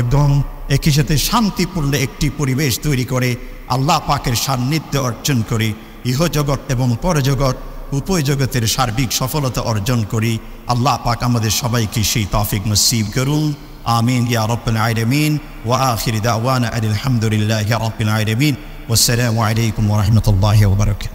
এবং একই সাথে শান্তিপূর্ণ একটি পরিবেশ তৈরি করে আল্লাহ পাকের সান্নিধ্য অর্জন করি, ইহজগৎ এবং পরজগৎ উভয় জগতের সার্বিক সফলতা অর্জন করি। আল্লাহ পাক আমাদের সবাইকে সেই তৌফিক নসিব করুন। আমিন ইয়া রাব্বাল আলামিন। ওয়া আখির দাওয়ানা আলহামদুলিল্লাহি রাব্বিল আলামিন। ওয়াসসালামু আলাইকুম ওয়া রাহমাতুল্লাহি ওয়া বারাকাতুহু।